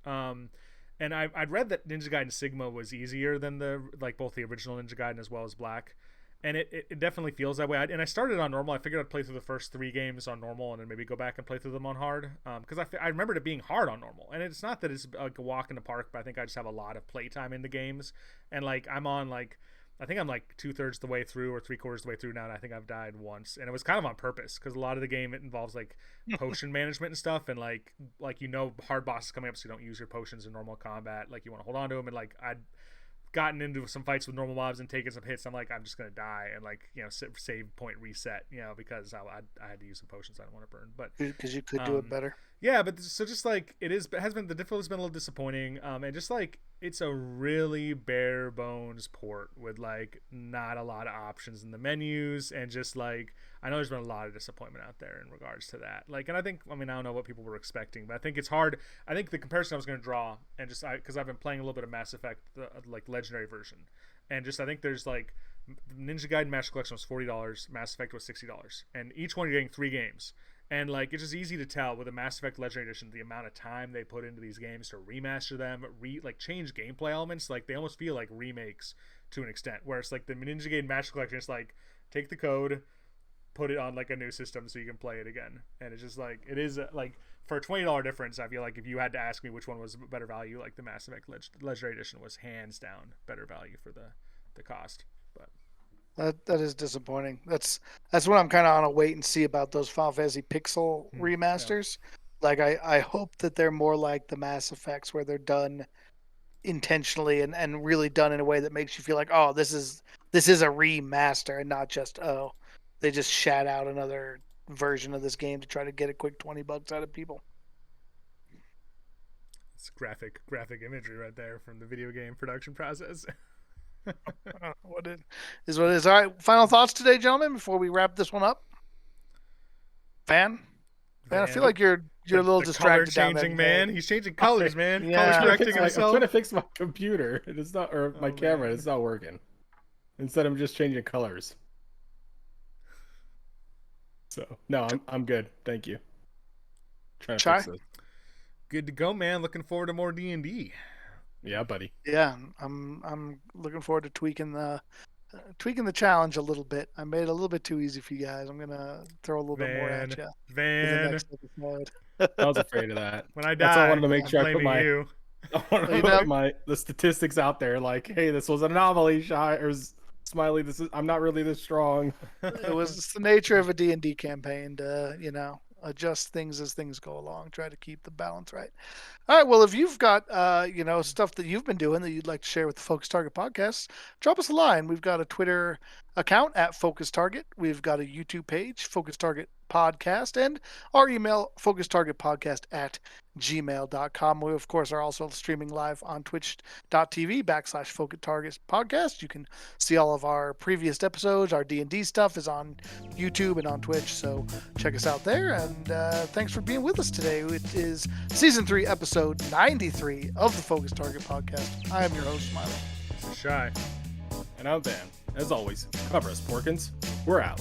[SPEAKER 3] And I'd read that Ninja Gaiden Sigma was easier than the like both the original Ninja Gaiden as well as Black, and it definitely feels that way. And I started on normal. I figured I'd play through the first 3 games on normal and then maybe go back and play through them on hard. Because I remembered it being hard on normal, and it's not that it's like a walk in the park, but I think I just have a lot of playtime in the games, and like I'm on like. I think I'm like 2/3 the way through or 3/4 the way through now, and I think I've died once, and it was kind of on purpose because a lot of the game it involves like potion management and stuff, and like hard bosses coming up, so you don't use your potions in normal combat. Like you want to hold on to them, and like I gotten into some fights with normal mobs and taken some hits. I'm like, I'm just gonna die and like, you know, save point reset, you know, because I had to use some potions I don't want to burn, but
[SPEAKER 2] because you could do it better.
[SPEAKER 3] Yeah, but so just like it has been, the difficulty's been a little disappointing, and just like it's a really bare bones port with like not a lot of options in the menus, and just like I know there's been a lot of disappointment out there in regards to that. Like, and I don't know what people were expecting, but I think it's hard. I think the comparison I was going to draw, and just because I've been playing a little bit of Mass Effect, like legendary version, and just I think there's like Ninja Gaiden Master Collection was $40, Mass Effect was $60, and each one you're getting 3 games. And like it's just easy to tell with a Mass Effect Legendary Edition the amount of time they put into these games to remaster them, like change gameplay elements. Like they almost feel like remakes to an extent. Whereas like the Ninja Gaiden Master Collection, it's like take the code, put it on like a new system so you can play it again. And it's just like it is like for a $20 difference. I feel like if you had to ask me which one was better value, like the Mass Effect Legendary Edition was hands down better value for the cost. But
[SPEAKER 2] that is disappointing. That's what I'm kind of on a wait and see about those Final Fantasy Pixel remasters. Yeah. Like I hope that they're more like the Mass Effects, where they're done intentionally and really done in a way that makes you feel like, oh, this is a remaster and not just, oh, they just shat out another version of this game to try to get a quick $20 out of people.
[SPEAKER 3] It's graphic imagery right there from the video game production process.
[SPEAKER 2] What it is. All right, final thoughts today, gentlemen, before we wrap this one up. Van, I feel like you're a little distracted.
[SPEAKER 3] Color changing, man. He's changing colors, man.
[SPEAKER 2] Yeah.
[SPEAKER 3] Color correcting himself.
[SPEAKER 4] I'm trying to fix my computer. It's not, or my camera. Man. It's not working. Instead, I'm just changing colors. So no, I'm good. Thank you.
[SPEAKER 2] Trying to fix
[SPEAKER 3] this. Good to go, man. Looking forward to more D&D.
[SPEAKER 4] Yeah, buddy.
[SPEAKER 2] Yeah, I'm looking forward to tweaking the challenge a little bit. I made it a little bit too easy for you guys. I'm gonna throw a little bit more at you.
[SPEAKER 3] Van.
[SPEAKER 4] I was afraid of that.
[SPEAKER 3] When I die,
[SPEAKER 4] that's why I wanted to make sure I put my
[SPEAKER 3] you.
[SPEAKER 4] I wanted to put the statistics out there. Like, hey, this was an anomaly. Shy or Smiley, I'm not really this strong.
[SPEAKER 2] It's the nature of a D&D campaign to adjust things as things go along. Try to keep the balance right. All right. Well, if you've got stuff that you've been doing that you'd like to share with the Focus Target podcast, drop us a line. We've got a Twitter account at Focus Target. We've got a YouTube page, Focus Target Podcast, and our email, focustargetpodcast@gmail.com. We, of course, are also streaming live on twitch.tv/Focus Target Podcast. You can see all of our previous episodes. Our D&D stuff is on YouTube and on Twitch, so check us out there. And thanks for being with us today. It is Season 3, Episode 93 of the Focus Target Podcast. I am your host, Smiley.
[SPEAKER 3] This is Shy.
[SPEAKER 4] And I'm Van. As always, cover us, Porkins. We're out.